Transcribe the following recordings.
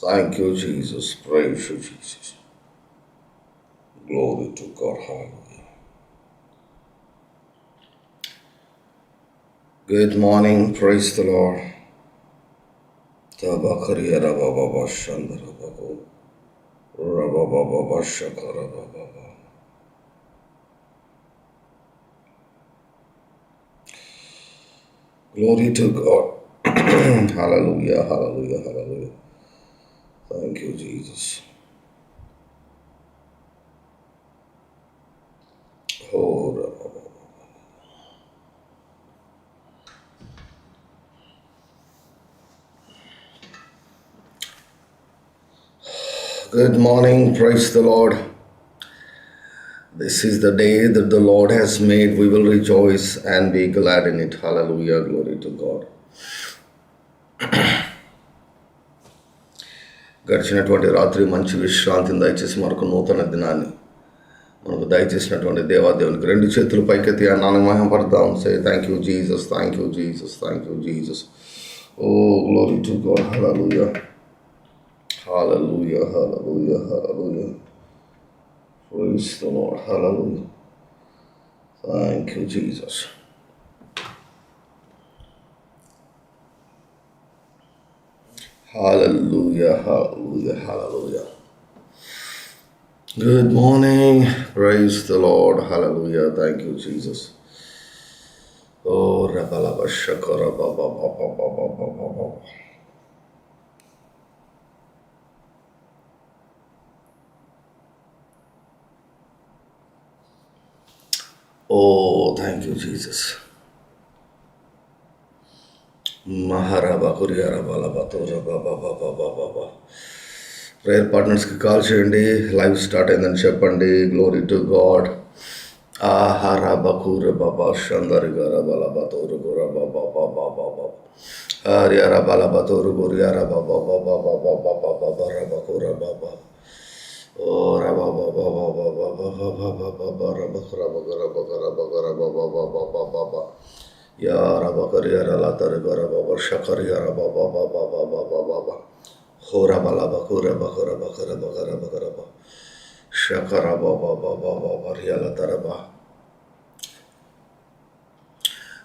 Thank you, Jesus. Praise you, Jesus. Glory to God. Hallelujah. Good morning. Praise the Lord. Tabakariya Rababa Shandara Babu. Rababa Shakara Baba. Glory to God. Hallelujah. Hallelujah. Hallelujah. Thank you, Jesus. Oh, Rababa. Good morning. Praise the Lord. This is the day that the Lord has made. We will rejoice and be glad in it. Hallelujah. Glory to God. గడిచినటువంటి రాత్రి మంచి విశ్రాంతిని దయచేసి మరొక నూతన దినాన్ని మనకు దయచేసినటువంటి దేవాదేవునికి రెండు చేతులు పైకెత్తి అన్నాను మహిమపడదాం. Say thank you Jesus, thank you Jesus, thank you Jesus. Oh glory to God. Hallelujah, hallelujah, hallelujah, hallelujah. Praise the Lord. Hallelujah. Thank you Jesus. Hallelujah, hallelujah, hallelujah. Good morning. Praise the Lord. Hallelujah. Thank you, Jesus. Oh, Rabalaba Shakara Baba Baba Baba Baba Baba. Oh, thank you, Jesus. Maharaba Kuriara Balaba Tora Baba Baba Baba Baba. Prayer పార్ట్నర్స్కి call చేయండి. Live start అయిందని చెప్పండి. Glory to God. ఆహారా బకూర బాబా షందరి గార బలబా తోరు గుర బాబా బాబా బాబా హరియార బలబా తోరు గురియార బాబా బాబా బాబా బాబా బాబా రబకూర బాబా ఓ రబా బాబా బాబా బాబా బాబా బాబా రబకుర బగర బగర బగర బాబా బాబా బాబా బాబా యా రబకరియార లతరి గర బాబా షకరియార బాబా బాబా బాబా బాబా హోరా బలబా కూర బకర బకర బగర బగర బా షకర బాబా బాబా బాబా రియాల తరబా.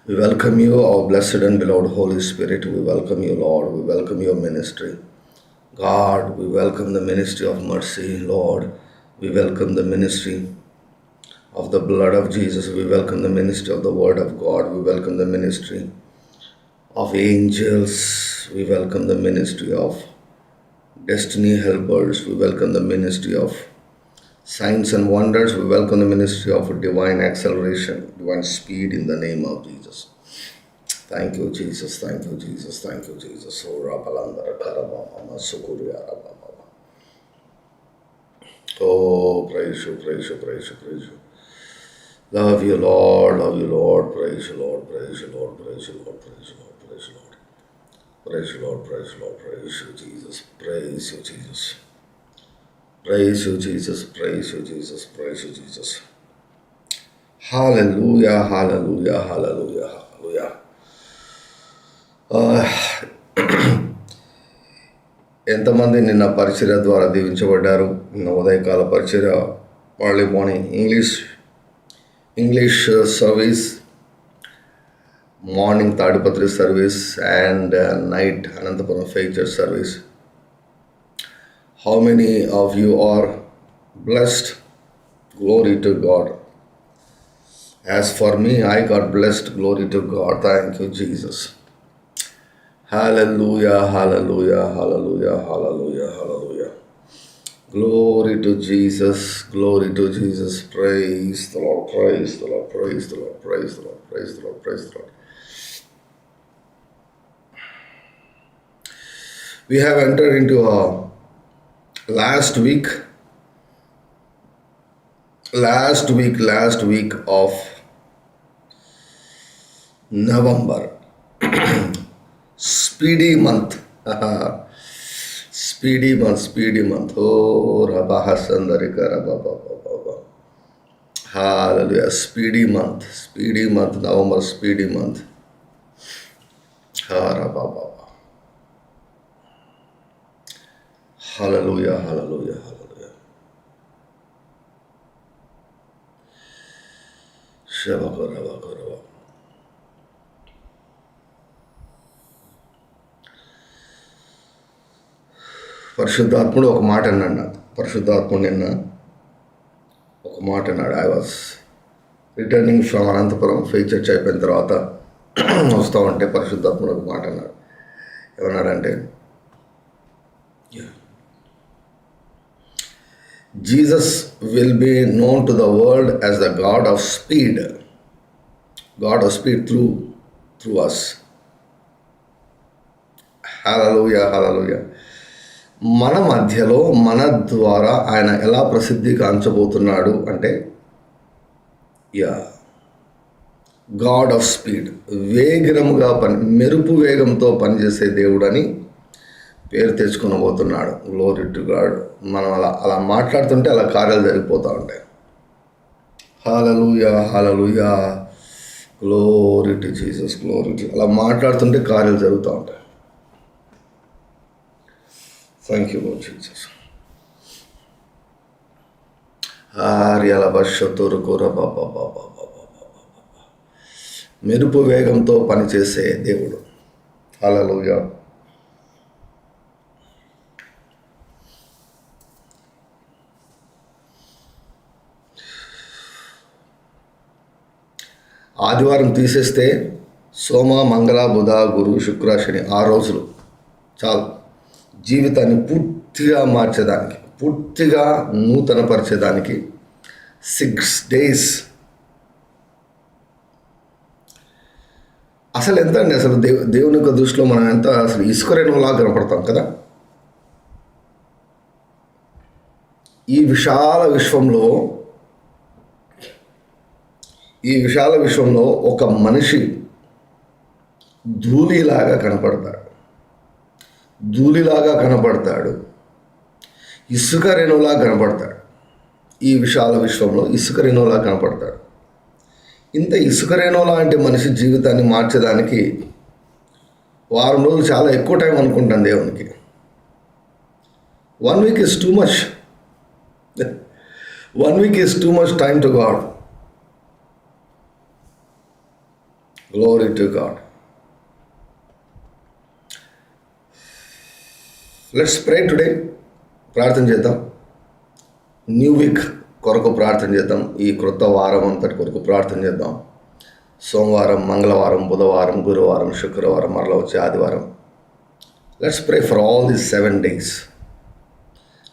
We welcome you, our blessed and beloved Holy Spirit. We welcome you, Lord. We welcome your ministry. God, we welcome the ministry of mercy, Lord. We welcome the ministry of the blood of Jesus. We welcome the ministry of the word of God. We welcome the ministry of angels. We welcome the ministry of destiny helpers. We welcome the ministry of signs and wonders. We welcome the ministry of divine acceleration, divine speed in the name of Jesus. Thank you, Jesus. Thank you, Jesus. Thank you, Jesus. Oh, Rabalandara Karabama Sukuriya Rababa. Oh, praise you, praise you, praise you, praise you. Love you, Lord. Love you, Lord. Praise you, Lord. Praise you, Lord. Praise you, Lord. Praise you, Lord. Praise you, Lord. Praise you, Lord. Praise you, Lord. Praise you, Jesus. Praise you, Jesus. Praise you, Jesus. Praise you, Jesus. Praise you, Jesus. Hallelujah, hallelujah, hallelujah, hallelujah. ఎంతమంది నిన్న పరిచర్య ద్వారా దీవించబడ్డారు? నిన్న ఉదయకాల పరిచర్య, early morning English service, morning Tadipatri service and night Anantapuram faith church service. How many of you are blessed? Glory to God. As for me, I got blessed. Glory to God. Thank you, Jesus. Hallelujah, hallelujah, hallelujah, hallelujah, hallelujah. Glory to Jesus, glory to Jesus. Praise the Lord, praise the Lord, praise the Lord, praise the Lord, praise the Lord, praise the Lord. We have entered into a last week of November. Speedy month. Speedy month. Oh, Rabah Sandarika Rababa. Hallelujah. Speedy month, November, speedy month. Rababa. Hallelujah, hallelujah, హల్లెలూయా. శబకరవకరవ. పరిశుద్ధాత్ముడు ఒక మాట అన్నాడు నాకు. పరిశుద్ధాత్ముడు నిన్న ఒక మాట అన్నాడు. I was returning from Anantapuram faith church అయిపోయిన తర్వాత వస్తూ ఉంటే పరిశుద్ధాత్ముడు ఒక మాట అన్నాడు. ఏమన్నాడంటే, Jesus will be known to the world as the God of speed through us. Hallelujah, hallelujah. మన మధ్యలో మన ద్వారా ఆయన ఎలా ప్రసిద్ధి కాంచబోతున్నాడు అంటే, గాడ్ ఆఫ్ స్పీడ్, వేగముగా మెరుపు వేగంతో పనిచేసే దేవుడని పేరు తెచ్చుకొనబోతున్నాడు. Glory to God. మనం అలా మాట్లాడుతుంటే అలా కార్యాలు జరిగిపోతూ ఉంటాయి. Hallelujah, hallelujah, glory to Jesus, glory to. అలా మాట్లాడుతుంటే కార్యాలు జరుగుతూ ఉంటాయి. Thank you Lord Jesus. మెరుపు వేగంతో పనిచేసే దేవుడు. హల్లెలూయా. ఆదివారం తీసేస్తే సోమ, మంగళ, బుధ, గురు, శుక్ర, శని 6 రోజులు చాలు జీవితాన్ని పూర్తిగా మార్చేదానికి, పూర్తిగా నూతనపరిచేదానికి. 6 days. అసలు ఎంత అండి, అసలు దేవుని యొక్క దృష్టిలో మనం ఎంత అసలు ఇసుకరేణులా కనపడతాం కదా. ఈ విశాల విశ్వంలో ఒక మనిషి ధూళిలాగా కనపడతాడు, ఇసుక రేణులా కనపడతాడు. ఈ విశాల విశ్వంలో ఇసుక రేణులా కనపడతాడు. ఇంత ఇసుక రేణు లాంటి మనిషి జీవితాన్ని మార్చేదానికి 1 రోజులు చాలా ఎక్కువ టైం అనుకుంటాను దేవునికి. 1 week is too much. 1 week is too much time to God. Glory to God. Let's pray today. ప్రార్థన చేద్దాం. న్యూ వీక్ కొరకు ప్రార్థన చేద్దాం. ఈ క్రొత్త వారం అంతటి కొరకు ప్రార్థన చేద్దాం. సోమవారం, మంగళవారం, బుధవారం, గురువారం, శుక్రవారం, మరలా వచ్చే ఆదివారం. Let's pray for all these 7 days.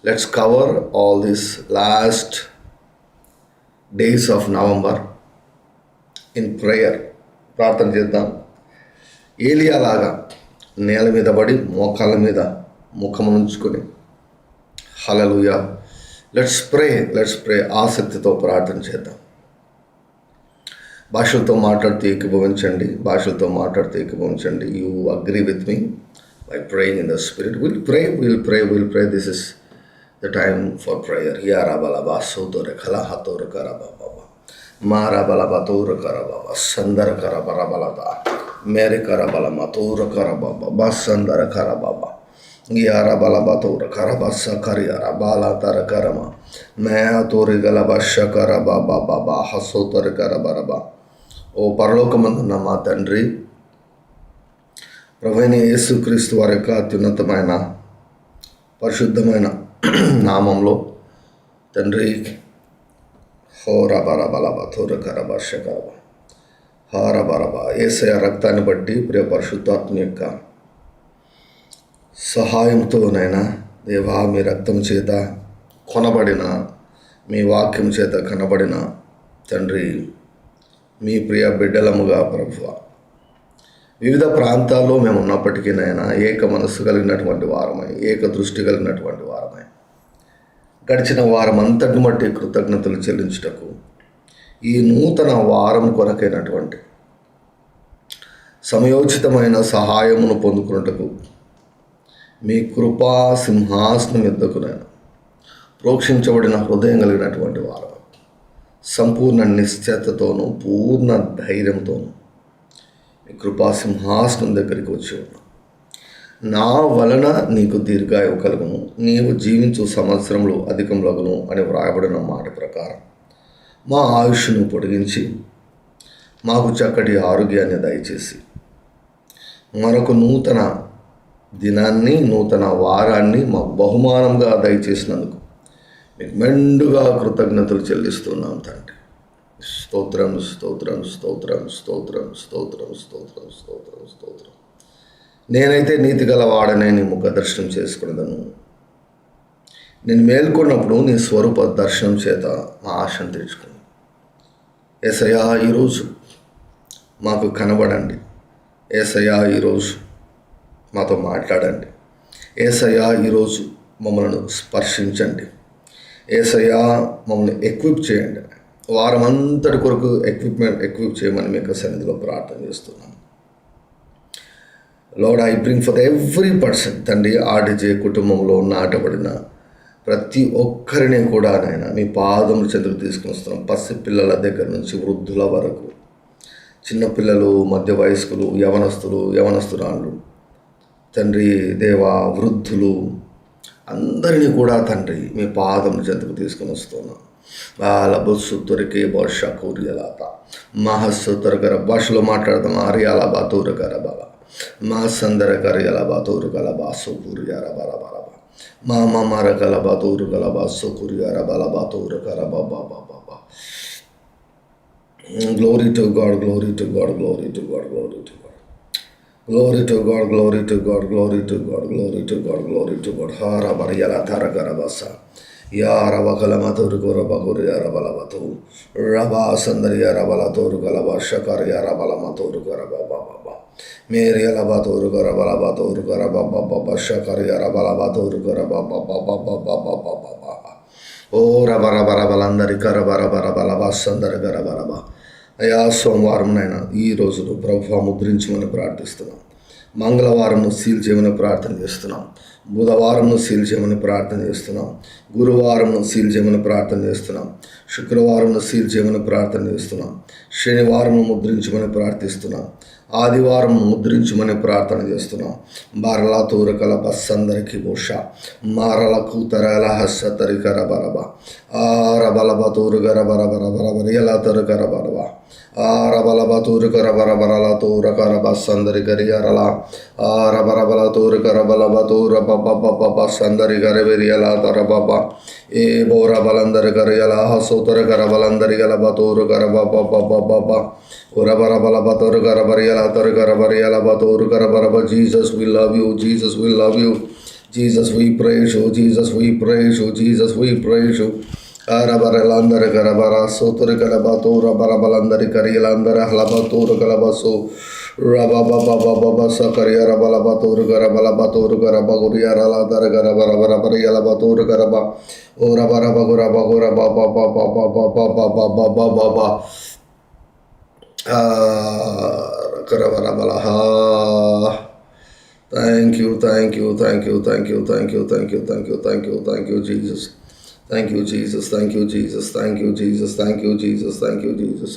Let's cover all these last days of November in prayer. ప్రార్థన చేద్దాం. ఏలియా లాగా నేల మీద పడి మోకాళ్ళ మీద ముఖం ఉంచుకొని హల్లెలూయా. లెట్స్ ప్రే ఆసక్తితో ప్రార్థన చేద్దాం. భాషలతో మాట్లాడుతూ ఏకీభవించండి. You agree with me by praying in the spirit. Will pray. This is the time for prayer. యారా బలబా సోతోర ఖలా హతోర కర బాబా మారా బలబా తోర కర బాబా సందర కర బలబలదా మేరే కర బల మతోర కర బాబా బసందర కర బాబా యారా బలబా తోర కర బస కరియారా బాలా తర కరమ మే తోరి గల బష కర బాబా బాబా హసోతర కర బరబా. ఓ పరలోకమందున్న మా తండ్రి, ప్రభువైన యేసుక్రీస్తు వారి యొక్క అత్యున్నతమైన పరిశుద్ధమైన నామంలో తండ్రి, యేసయ్య రక్తాన్ని బట్టి ప్రియ పరిశుద్ధాత్మ యొక్క సహాయంతోనైనా దేవా, మీ రక్తం చేత కొనబడిన, మీ వాక్యం చేత కనబడిన తండ్రి, మీ ప్రియ బిడ్డలముగా ప్రభువా, వివిధ ప్రాంతాల్లో మేము ఉన్నప్పటికీ నైనా ఏక మనస్సు కలిగినటువంటి వారమై, ఏక దృష్టి కలిగినటువంటి వారమై గడిచిన వారం అంతటి మట్టి కృతజ్ఞతలు చెల్లించుటకు, ఈ నూతన వారం కొరకైనటువంటి సమయోచితమైన సహాయమును పొందుకున్నటకు మీ కృపా సింహాసనం ఎద్దకునైనా ప్రోక్షించబడిన హృదయం కలిగినటువంటి వారం, సంపూర్ణ నిశ్చయతతోనూ పూర్ణ ధైర్యంతోనూ మీ కృపా సింహాసనం దగ్గరికి వచ్చి ఉన్నాం. నా వలన నీకు దీర్ఘాయువు కలుగును, నీవు జీవించు సంవత్సరములు అధికములగును అని వ్రాయబడిన మాట ప్రకారం మా ఆయుష్ను పొడిగించి మాకు చక్కటి ఆరోగ్యాన్ని దయచేసి మరొక నూతన దినాన్ని, నూతన వారాన్ని మాకు బహుమానంగా దయచేసినందుకు మీకు మెండుగా కృతజ్ఞతలు చెల్లిస్తున్నాం తండ్రి. స్తోత్రం స్తోత్రం స్తోత్రం స్తోత్రం స్తోత్రం స్తోత్రం స్తోత్రం స్తోత్రం. నేనైతే నీతి గలవాడనే నీ ముఖ దర్శనం చేసుకునేదను. నేను మేల్కొన్నప్పుడు నీ స్వరూప దర్శనం చేత మా ఆశను తెచ్చుకుని, యేసయ్యా ఈరోజు మాకు కనబడండి, యేసయ్యా ఈరోజు మాతో మాట్లాడండి, యేసయ్యా ఈరోజు మమ్మల్ని స్పర్శించండి, యేసయ్యా మమ్మల్ని ఎక్విప్ చేయండి. వారం అంతటి కొరకు ఎక్విప్ చేయమని మీకు సన్నిధిలో ప్రార్థన చేస్తున్నాం. Lord, I bring for every person తండ్రి, ఆర్డిజే కుటుంబంలో నాటబడిన ప్రతి ఒక్కరిని కూడా నాయన మీ పాదముల చెందుకు తీసుకుని వస్తున్నాం. పసి పిల్లల దగ్గర నుంచి వృద్ధుల వరకు, చిన్నపిల్లలు, మధ్య వయస్కులు, యవనస్తురాళ్ళు తండ్రి, దేవా, వృద్ధులు అందరినీ కూడా తండ్రి మీ పాదముల చెందుకు తీసుకుని వస్తున్నాం. వాళ్ళ బొస్సు తొరికి భాష కూరియలాత మహస్సుతరకర భాషలో మాట్లాడదాం. ఆర్యాల తూరకర బాల మా సందర కరియల బాతూరు కల బాసు కూరియార బల బలబ మా మమర కల బాతూరు కల బాసు కూరియార బల బాతూరు కల బాబా బాబా. Glory to God, glory to God, glory to God, glory to God, glory to God, glory to God, glory to God, glory to God, glory to God. హార బరియల ధరకర బస యార బకల మధురు గుర బగురు యార బల బతు రబా సందరి యార బల తోరు గల బష కర్ యార బల మతోరు గర బాబా బాబా మేరీ అలబా తోరు గర బలబా తోరు గర బాబా బాబా షకర్ యార బలబా తోరు గర బాబా బాబా బాబా బాబా బాబా. ఓ రబర బరబలందరి కర బరబర బలబా సందరి గర బరబా. అయా సోమవారం నైనా ఈ రోజును ప్రభువా ముద్రించమని ప్రార్థిస్తున్నాం. మంగళవారంను సీల్ చేయమని ప్రార్థన చేస్తున్నాం. బుధవారంను సీల్ చేయమని ప్రార్థన చేస్తున్నాం. గురువారంను సీల్ చేయమని ప్రార్థన చేస్తున్నాం. శుక్రవారంను సీల్ చేయమని ప్రార్థన చేస్తున్నాం. శనివారం ముద్రించమని ప్రార్థిస్తున్నాం. ఆదివారం ముద్రించమని ప్రార్థన చేస్తున్నాం. బారలా తూరకల బస్సందరికి భూష మారల కూతరల హస్సతరికర బరబ ఆరబలబ తూరుగర బరబర బరబర ఎలా తరుకర బరబ ఆరబలబ తూరుకర బరబరల తూరకర బస్సందరి గరియరల ఆరబరబల తూరుకర బలబ తూర బబ్బ సందరి గరబెరియల తరబబ ఏ బోర బలందరి గరియల హసోతర కర బలందరి గల బతూరు కర బబ్బ ఉరబర బల బతూరు కర బరియల తరుకర బరియల బతూరు కర బరబ. Jesus we love you, Jesus we love you, Jesus we praise you, Jesus we praise you, Jesus we praise you. అరబరలందరి కరబర సోతురు కలబతూర బరబలందరి కరియలందర హలబతూరు కలబసు రబబ సకరియ రబల బతూరు గరబల బతూరు గరబ గురియరల దర గరబర బరబరియల బతూరు గరబ ఓ రబర బగుర బగుర బాబా కరబర బలహ. Thank you, thank you, thank you, thank you, thank you, thank you, thank you, thank you, thank you Jesus. Thank you, Jesus. Thank you, Jesus. Thank you, Jesus. Thank you, Jesus. Thank you, Jesus.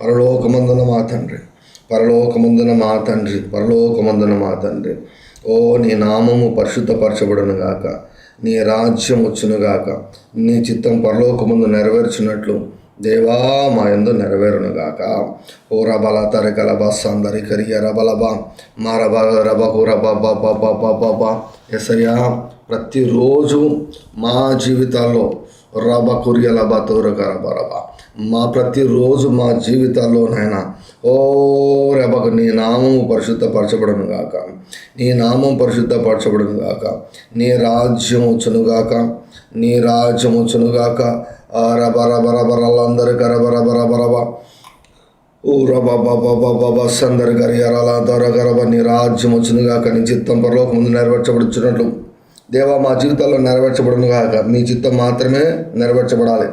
పరలోకమందున మా తండ్రి, పరలోకమందున మా తండ్రి, పరలోకమందున మా తండ్రి. ఓ నీ నామము పరిశుద్ధపరచబడును గాక, నీ రాజ్యం వచ్చునుగాక, నీ చిత్తం పరలోకమందు నెరవేర్చినట్లు దేవా మా యందు నెరవేరునుగాక. ఓ రబల తరకల బస్సందరి కరియ రబలబా మా రబ రబకు రబ. ఎసయ్యా ప్రతిరోజు మా జీవితాల్లో రబ కురియల బతూరక రబ మా ప్రతిరోజు మా జీవితాల్లో నాయనా ఓ రబకు నీ నామము పరిశుద్ధపరచబడును గాక, నీ నామం పరిశుద్ధపరచబడును గాక, నీ రాజ్యం వచ్చునుగాక, నీ రాజ్యం వచ్చునుగాక. రబరబరబరలందరి కరబరబరబరబ ఓ రబ సందరి గరియరల దొర గరబ. నీ రాజ్యం వచ్చునుగాక, నీ చిత్తం పరలోకం ముందు నెరవేర్చబడుచున్నట్లు దేవా మా జీవితాల్లో నెరవేర్చబడును గాక. మీ చిత్తం మాత్రమే నెరవేర్చబడాలి.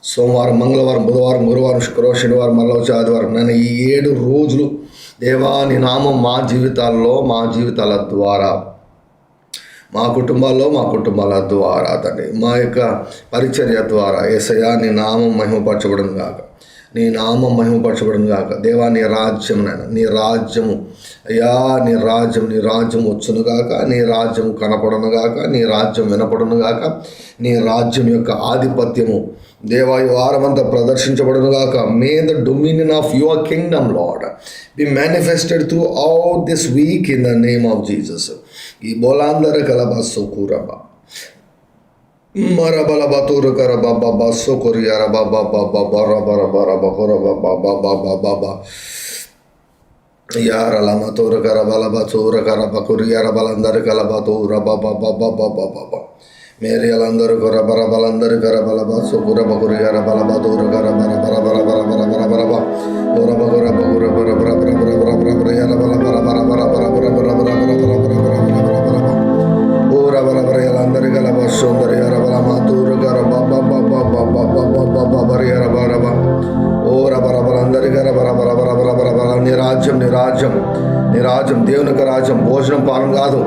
సోమవారం, మంగళవారం, బుధవారం, గురువారం, శుక్రవారం, శనివారం, మళ్ళీ వచ్చి ఆదివారం నేను ఈ 7 రోజులు దేవా నీ నామం మా జీవితాల్లో, మా జీవితాల ద్వారా, మా కుటుంబాల్లో, మా కుటుంబాల ద్వారా తండ్రి, మా యొక్క పరిచర్య ద్వారా యేసయ్యా నీ నామం మహిమపరచబడును గాక. నీ నామం మహిమపరచబడును గాక. దేవా నీ రాజ్యం నాయన, నీ రాజ్యము అయ్యా, నీ రాజ్యం వచ్చును గాక, నీ రాజ్యం కనపడును గాక, నీ రాజ్యం వినపడును గాక, నీ రాజ్యం యొక్క ఆధిపత్యము దేవా ఈ వారమంతా ప్రదర్శించబడును గాక. May the dominion of your kingdom Lord be manifested throughout this week in the name of Jesus. ఈ బోలాందర కలబస్సు కూరబ మరబల బతూరు కర బాబా బస్సు కొరియర బాబా బాబా బర బర బర బకొర బాబా బాబా బాబా యారల మతూరు కర బల బతూర కర బకురియర బలందరి కల బతూర బాబా బాబా బాబా బాబా మేరియలందరూ కొర బర బలందరి కర బల బస్సు కుర బకురియర బల బతూర కర బర బర బర బర బర బర బర బర బర బకుర బకుర బర బర బర బర బర బర బర యర బల బర బర బర బర బర బర బర బర బర బర బర ఊర బర బర యలందరి కల బస్సు అందరి యర బల మాతూరు కర బాబా బాబా బాబా బాబా బాబా బర యర బర బర ఓర బర బర అందరి కర బర బర బర బర బర బర. నీ రాజ్యం దేవుని యొక్క రాజ్యం భోజనం పానం కాదు,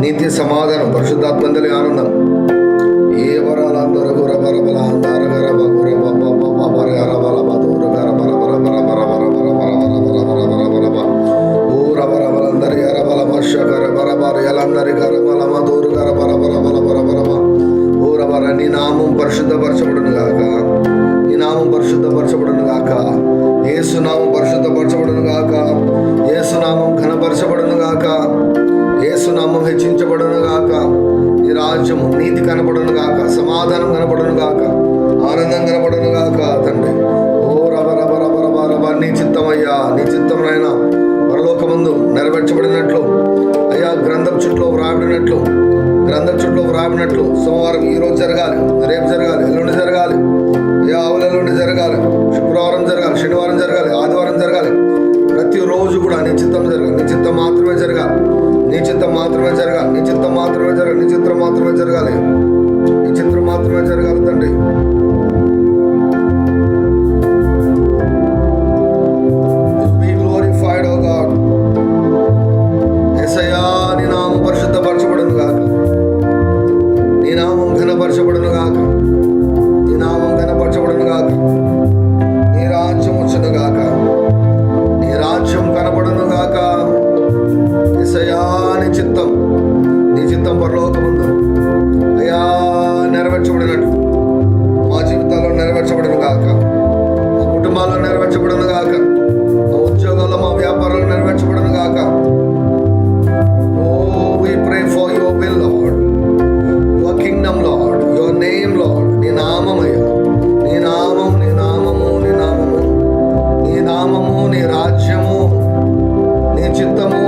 నీతి సమాధానం పరిశుద్ధాత్మందలి ఆనందం. ఏ వరాలందరూ గుర బర బల అందర గర బగుర బాబా బాబా బర యర బల మాతూరు కర బర బర బర బర బర బర బర బర బర బర బర బర ఊర బర బలందరి యర బల మష కర బర బర యలందరి కర బల మాతూరు కర బర బర బర బర బర బర ఊర బర. నీ నామం పరిశుద్ధపరచబడును గాక, నీ నామం పరిశుద్ధపరచబడును గాక, యేసునామం పరిశుద్ధపరచబడును గాక, యేసునామం ఘనపరచబడును గాక, యేసునామం హెచ్చించబడును గాక. నీ రాజ్యము నీతి కనపడును గాక, సమాధానం కనపడును గాక, ఆనందం కనపడును గాక తండ్రి. ఓ రబ రబ రబ రబ రబ. నీ చిత్తమయ్యా, నీ చిత్తం నాయన పరలోకమందు నెరవేర్చబడినట్లు అయ్యా, గ్రంథం చుట్టూ వ్రాబడినట్లు సోమవారం ఈరోజు జరగాలి, రేపు జరగాలి, ఎల్లుండి జరగాలి, ఆవులెల్లుండి జరగాలి, శుక్రవారం జరగాలి, శనివారం జరగాలి, ఆదివారం జరగాలి. ప్రతిరోజు కూడా నీ చిత్తం జరగాలి, నీ చిత్తం మాత్రమే జరగాలి, నీ చిత్తం మాత్రమే జరగాలి, నీ చిత్తం మాత్రమే జరగాలి, నీ చిత్రం మాత్రమే జరగాలి, నీ చిత్రం మాత్రమే జరగాలి తండ్రి. Be glorified, O God. యేసయ్యా నీ నామం పరిశుద్ధపరచబడును గాక, నీ నామం ఘనపరచబడును గాక, నీ నామం ఘనపరచబడును గాక. నీ రాజ్యం వచ్చును గాక, నీ రాజ్యం కనపడును గాక. యేసయ్యా నీ చిత్తం పరలోకమందు అయ్యా నెరవేర్చబడినట్టు మా జీవితాల్లో నెరవేర్చబడును గాక, మా కుటుంబాల్లో నెరవేర్చబడును గాక, మా ఉద్యోగాల్లో మా వ్యాపారాల్లో నెరవేర్చబడును గాక. Oh, we pray for your will, Lord, your kingdom, Lord, your name, Lord. నీ నామమయ్యా, నీ నామము, నీ నామము, నీ నామము, నీ నామము, నీ రాజ్యము, నీ చిత్తము.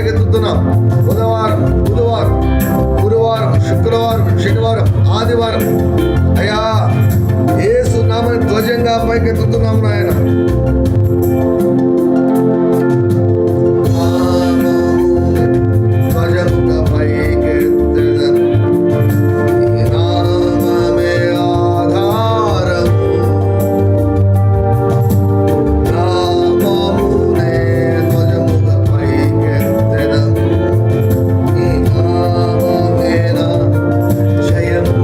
పైకెత్తుతున్నాం. బుధవారం, బుధవారం, గురువారం, శుక్రవారం, శనివారం, ఆదివారం అయ్యా యేసు నామమున ధ్వజంగా పైకెత్తుతున్నాం నాయన. ధ్వజంగా పైకెత్తెదను, నీ నామమే ఆధారము. నామమునే ధ్వజముగా పైకెత్తెదను, నీ నామమే నా జయము.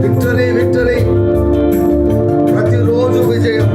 విక్టరీ, విక్టరీ, ప్రతిరోజు విజయం,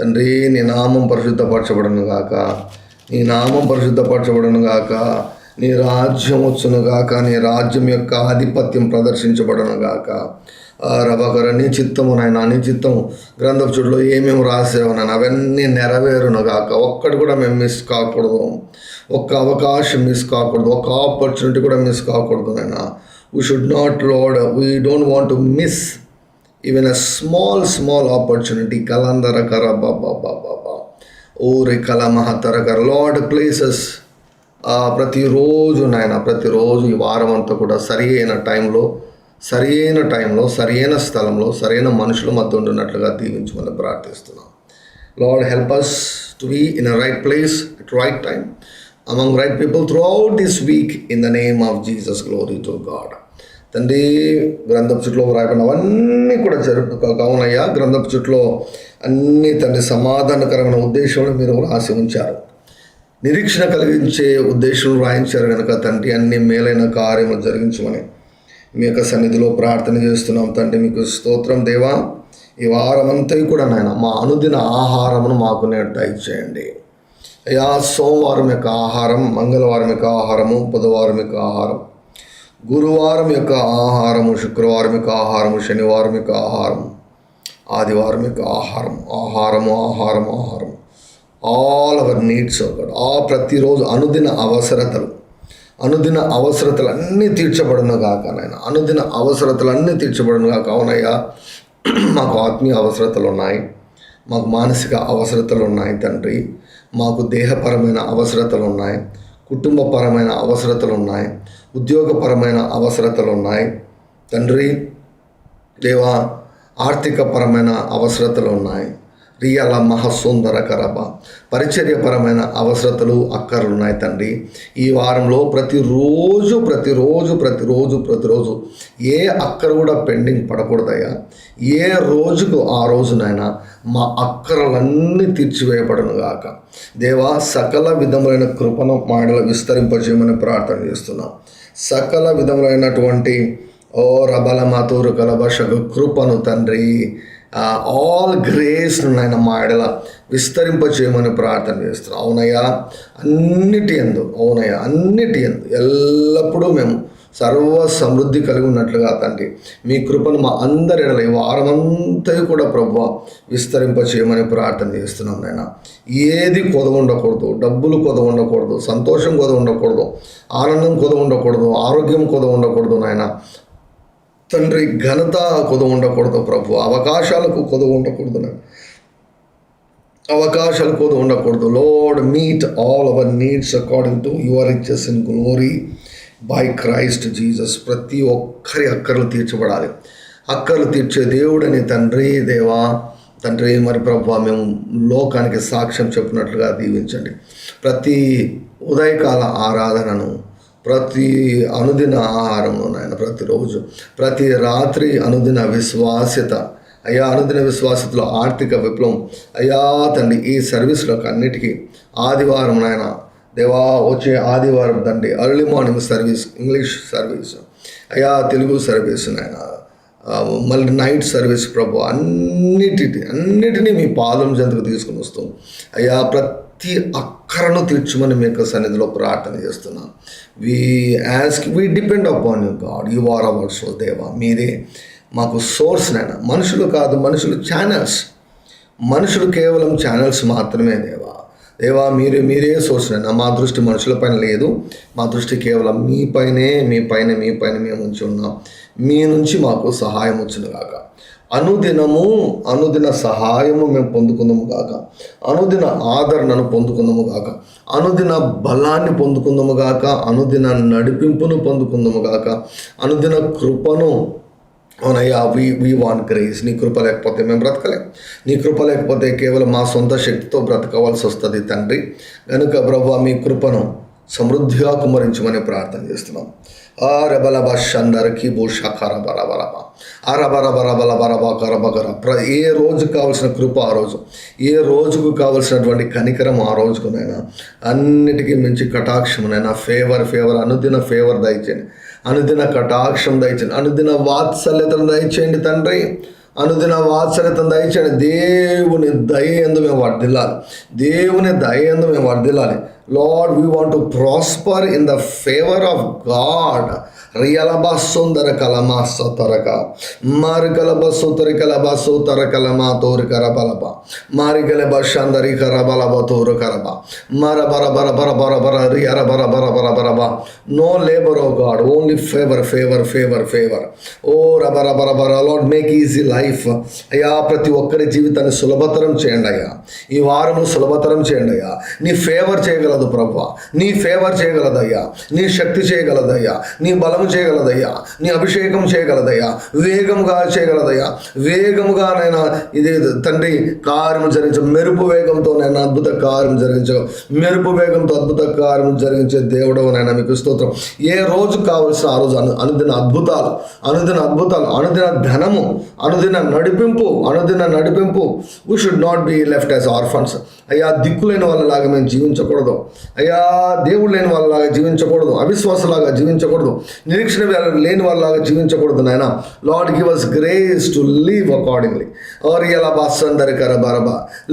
తండ్రి నీ నామం పరిశుద్ధపరచబడను గాక, నీ నామం పరిశుద్ధపరచబడను గాక, నీ రాజ్యం వచ్చును గాక, నీ రాజ్యం యొక్క ఆధిపత్యం ప్రదర్శించబడను గాక. రబకర నీ చిత్తము నాయన, నీ చిత్తము గ్రంథపు చుట్టలో ఏమేమి రాసేవో నాయన అవన్నీ నెరవేరును గాక. ఒక్కటి కూడా మేము మిస్ కాకూడదు, ఒక్క అవకాశం మిస్ కాకూడదు, ఒక్క ఆపర్చునిటీ కూడా మిస్ కాకూడదు నాయన. We should not Lord, we don't want to miss even a small opportunity. కలందర కర బాబా ఓరి కల మహతర కర లార్డ్ ప్లేసెస్ ప్రతిరోజు నాయన, ప్రతిరోజు ఈ వారం అంతా కూడా సరి అయిన టైంలో, సరైన స్థలంలో, సరైన మనుషుల మధ్య ఉంటున్నట్లుగా దీవించమని ప్రార్థిస్తున్నాం. Lord help us to be in a right place at right time among right people throughout this week in the name of Jesus. Glory to God. తండ్రి గ్రంథపు చుట్లో రాయబడినవన్నీ కూడా కావునయ్యా. గ్రంథపు చుట్లో అన్ని తండ్రి సమాధానకరమైన ఉద్దేశంలో మీరు రాసి ఉంచారు, నిరీక్షణ కలిగించే ఉద్దేశంలో రాయించారు కనుక తండ్రి అన్ని మేలైన కార్యము జరిగించమని మీ యొక్క సన్నిధిలో ప్రార్థన చేస్తున్నాం. తండ్రి మీకు స్తోత్రం దేవా. ఈ వారమంతా కూడా నాయన మా అనుదిన ఆహారమును మాకు నేడు దయచేయండి అయ్యా. సోమవారం యొక్క ఆహారం, మంగళవారం యొక్క ఆహారము, బుధవారం యొక్క ఆహారం, గురువారం యొక్క ఆహారము, శుక్రవారం యొక్క ఆహారము, శనివారం యొక్క ఆహారము, ఆదివారం యొక్క ఆహారము. ఆల్ అవర్ నీడ్స్ ఒకటి ప్రతిరోజు అనుదిన అవసరతలు అన్నీ తీర్చబడును గాక నాయన. అనుదిన అవసరతలన్నీ తీర్చబడును గాక. అవునయ్యా, మాకు ఆత్మీయ అవసరతలు ఉన్నాయి, మాకు మానసిక అవసరతలు ఉన్నాయి తండ్రి, మాకు దేహపరమైన అవసరతలు ఉన్నాయి, కుటుంబపరమైన అవసరతలు ఉన్నాయి, ఉద్యోగపరమైన అవసరతలు ఉన్నాయి తండ్రి దేవా, ఆర్థికపరమైన అవసరతలు ఉన్నాయి, రియల మహసుందర కరబ పరిచర్యపరమైన అవసరతలు అక్కర్లు ఉన్నాయి తండ్రి. ఈ వారంలో ప్రతిరోజు ఏ అక్కర కూడా పెండింగ్ పడకూడదయ్యా. ఏ రోజుకు ఆ రోజునైనా మా అక్కరలన్నీ తీర్చివేయబడను గాక దేవా. సకల విధములైన కృపను మాడల విస్తరింపజేయమని ప్రార్థన చేస్తున్నాం. సకల విధములైనటువంటి రబల మాతూరు కలభషకు కృపను తండ్రి, ఆల్ గ్రేస్ను నాయన మా ఎడల విస్తరింపచేయమని ప్రార్థన చేస్తున్నాం. అవునయ్యా, అన్నిటి యందు ఎల్లప్పుడూ మేము సర్వ సమృద్ధి కలిగి ఉన్నట్లుగా తండ్రి మీ కృపను మా అందరి ఎడల ఈ వారమంతా కూడా ప్రభువా విస్తరింపచేయమని ప్రార్థన చేస్తున్నాం నాయన. ఏది కొదవ ఉండకూడదు, డబ్బులు కొదవ ఉండకూడదు, సంతోషం కొదవ ఉండకూడదు, ఆనందం కొదవ ఉండకూడదు, ఆరోగ్యం కొదవ ఉండకూడదు నాయన తండ్రి. ఘనత కొదవ ఉండకూడదు ప్రభు, అవకాశాలకు కొదవ ఉండకూడదు. Lord, meet all our needs according to your riches in glory by Christ Jesus. ప్రతి ఒక్కరి అక్కర్లు తీర్చబడాలి. అక్కర్లు తీర్చే దేవుడని తండ్రి దేవా తండ్రి మరి ప్రభు మేము లోకానికి సాక్ష్యం చెప్పినట్లుగా దీవించండి. ప్రతి ఉదయకాల ఆరాధనను, ప్రతి అనుదిన ఆహారము నాయన, ప్రతిరోజు ప్రతి రాత్రి అనుదిన విశ్వాస్యత అయ్యా, అనుదిన విశ్వాసతలో ఆర్థిక విప్లవం అయ్యా తండ్రి. ఈ సర్వీసులకు అన్నిటికీ ఆదివారం నాయన దేవా, వచ్చే ఆదివారం తండ్రి early morning service, English service అయ్యా, తెలుగు సర్వీస్ నాయన, మళ్ళీ నైట్ సర్వీస్ ప్రభు, అన్నిటినీ మీ పాదం చెంతకు తీసుకుని వస్తాం అయ్యా. ప్రతి అక్కరను తీర్చమని మీ యొక్క సన్నిధిలో ప్రార్థన చేస్తున్నాం. we depend upon you God, you are our source దేవా. మీరే మాకు సోర్స్ నైనా. మనుషులు కాదు, మనుషులు కేవలం ఛానల్స్ మాత్రమే దేవా. మీరే సోర్స్ నైనా. మా దృష్టి మనుషుల పైన లేదు, మా దృష్టి కేవలం మీపైనే మేము ఉంచి ఉన్నాం. మీ నుంచి మాకు సహాయం వచ్చును గాక. అనుదిన సహాయము మేము పొందుకుందాము గాక, అనుదిన ఆదరణను పొందుకుందాము గాక, అనుదిన బలాన్ని పొందుకుందాము గాక, అనుదిన నడిపింపును పొందుకుందాము గాక, అనుదిన కృపను. అవునయ్యా, వీ వాంట్ గ్రేస్. నీ కృప లేకపోతే మేము బ్రతకలేం. నీ కృప లేకపోతే కేవలం మా సొంత శక్తితో బ్రతకవలసి వస్తుంది తండ్రి. కనుక ప్రభువా మీ కృపను సమృద్ధిగా కుమ్మరించమని ప్రార్థన చేస్తున్నాం. ఏ రోజు కావలసిన కృప ఆ రోజు, ఏ రోజుకు కావలసినటువంటి కనికరం ఆ రోజుకునైనా, అన్నిటికీ మించి కటాక్షమునైనా ఫేవర్, అనుదిన ఫేవర్ దయచేయండి, అనుదిన కటాక్షం దయచేయండి, అనుదిన వాత్సల్యతను దయచేయండి తండ్రి. అనుదిన వాత్సల్యతను దయచేయండి. దేవుని దయ యందు మేము వర్ధిల్లాలి. దేవుని దయ యందు మేము వర్ధిల్లాలి. Lord, we want to prosper in the favour of God. రియలబా సుందర కలమా సతరక మారికలబ సుతరి కలబ సుతర కలమా తోరి కరబలబ మారికలబ షందరి కరబలబ తోరు కరబ మర బర బర బర బర బర రియర బర బర బర బరబ. No labour oh God, only favour favour favour favour. ఓ రబర బర బర. Lord, make easy life. అయ్యా, ప్రతి ఒక్కరి జీవితాన్ని సులభతరం చేయండి అయ్యా. ఈ వారము సులభతరం చేయండి అయ్యా. నీ ఫేవర్ చేయగలదు ప్రభువా, నీ ఫేవర్ చేయగలదయ్యా, నీ శక్తి చేయగలదయ్యా, నీ బలం చేయగలదయ్యా, నీ అభిషేకం చేయగలదయ్యా, వేగముగా చేయగలదయ్యా. వేగముగా నైనా ఇది తండ్రి కార్యం జరిగించ, మెరుపు వేగంతో నైనా అద్భుత కార్యం జరిగించ, మెరుపు వేగంతో అద్భుత కార్యం జరిగించే దేవుడు నైనా మీకు స్తోత్రం. ఏ రోజు కావలసిన ఆ రోజు అనుదిన అద్భుతాలు, అనుదిన అద్భుతాలు, అనుదిన ధనము, అనుదిన నడిపింపు, అనుదిన నడిపింపు. We should not be left as orphans. అయ్యా, దిక్కులేని వాళ్ళలాగా మేము జీవించకూడదు అయ్యా, దేవుడు లేని వాళ్ళలాగా జీవించకూడదు, అవిశ్వాసలాగా జీవించకూడదు, నిరీక్షణ లేని వాళ్ళలాగా జీవించకూడదు నాయన. Lord, give us grace to live accordingly. ఆర్ ఎలా బాసందరి కరబరబ,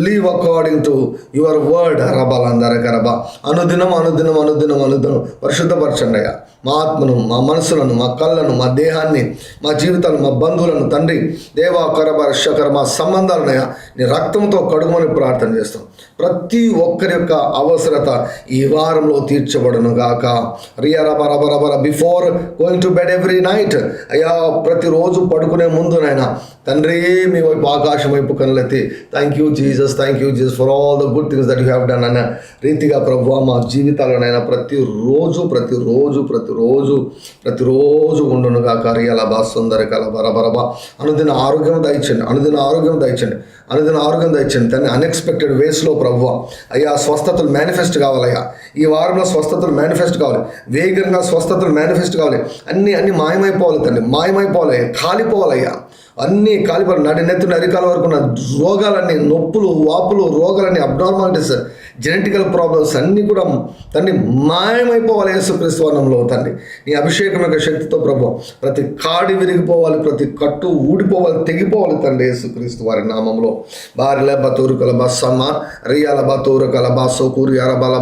live according to your word రబలందరి కరబ. అనుదినం అనుదినం అనుదినం అనుదినం పరిశుద్ధపరచండి అయ్యా. మా ఆత్మను, మా మనసులను, మా కళ్ళను, మా దేహాన్ని, మా జీవితాలను, మా బంధువులను తండ్రి దేవా కరబర శకర మా సంబంధాలనయ్యా నీ రక్తంతో కడుగుమని ప్రార్థన చేస్తాం. ప్రతి ఒక్కరి యొక్క అవసరత ఈ వారంలో తీర్చబడును గాక. రియర బరబరబర. Before going to bed every night అయ్యా, ప్రతిరోజు పడుకునే ముందునైనా తండ్రి మీ వైపు ఆకాశం వైపు కనులెత్తి thank you Jesus, thank you Jesus for all the good things that you have done అన్న రీతిగా ప్రభువా మా జీవితాలనైనా ప్రతిరోజు ప్రతిరోజు ప్రతిరోజు ప్రతిరోజు ఉండునుగా. రియల బా సుందర కల బరబరబా. అనుదిన ఆరోగ్యం దయచండి, అనుదిన ఆరోగ్యం దయచండి, అనుదిన ఆరోగ్యం దయచండి తండ్రి. అన్ఎక్స్పెక్టెడ్ వేస్లో ప్రభువా అయ్యా స్వస్థతలు మేనిఫెస్ట్ కావాలయ్యా. ఈ వారంలో స్వస్థతలు మేనిఫెస్ట్ కావాలి, వేగంగా స్వస్థతలు మేనిఫెస్ట్ కావాలి. అన్నీ మాయమైపోవాలి తండ్రి, మాయమైపోవాలి, కాలిపోవాలయ్యా. అన్నీ కాలిపోవాలి. నెత్తున అరికాల వరకు ఉన్న రోగాలన్నీ, నొప్పులు, వాపులు, రోగాలన్నీ, అబ్నార్మాలిటీస్, జెనెటికల్ ప్రాబ్లమ్స్ అన్నీ కూడా తండ్రి మాయమైపోవాలి యేసుక్రీస్తు నామములో తండ్రి. నీ అభిషేకం యొక్క శక్తితో ప్రభు ప్రతి కాడి విరిగిపోవాలి, ప్రతి కట్టు ఊడిపోవాలి, తెగిపోవాలి తండ్రి యేసుక్రీస్తు వారి నామంలో. బారిల బతూరు కల బస్సమ్మ రియాల బతూరు కల బాసో కూరియాల బల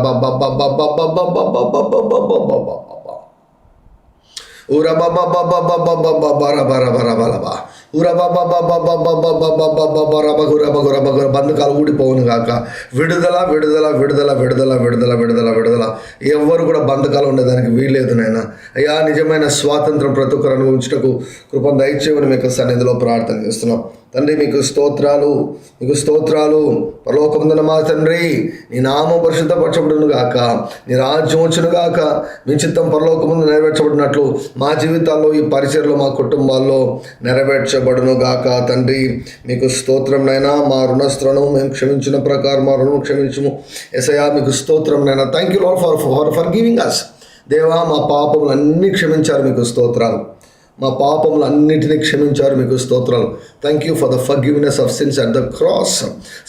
ఊర బాబా బాబా బాబా బాబా బర బర బర బలబా ఊర బాబా బాబా బాబా బాబా బాబా బర బగుర బగుర బగుర. బంధకాలు ఊడిపోవును గాక. విడుదల విడుదల విడుదల విడుదల విడుదల విడుదల విడుదల. ఎవరు కూడా బంధకాలు ఉండేదానికి వీల్లేదు నాయన. అయ్యా, నిజమైన స్వాతంత్రం ప్రతి ఒక్కరు అనుభవించుటకు కృపను దయచేయమని మీకు సన్నిధిలో ప్రార్థన చేస్తున్నాం తండ్రి. మీకు స్తోత్రాలు, మీకు స్తోత్రాలు. పరలోకమందున మా తండ్రి నీ నామం పరిశుద్ధపరచబడును గాక, నీ రాజ్యం వచ్చును గాక, మీ చిత్తం పరలోకమందు నెరవేర్చబడినట్లు మా జీవితాల్లో, ఈ పరిచర్లో, మా కుటుంబాల్లో నెరవేర్చబడును గాక. తండ్రి మీకు స్తోత్రం నైనా. మా రుణస్త్రను మేము క్షమించిన ప్రకారం మా రుణం క్షమించము యేసయ్యా. మీకు స్తోత్రం నైనా. Thank you Lord for giving us. దేవా, మా పాపములు అన్నీ క్షమించారు, మీకు స్తోత్రాలు. మా పాపములు అన్నిటినీ క్షమించారు, మీకు స్తోత్రాలు. Thank you for the forgiveness of since at the cross.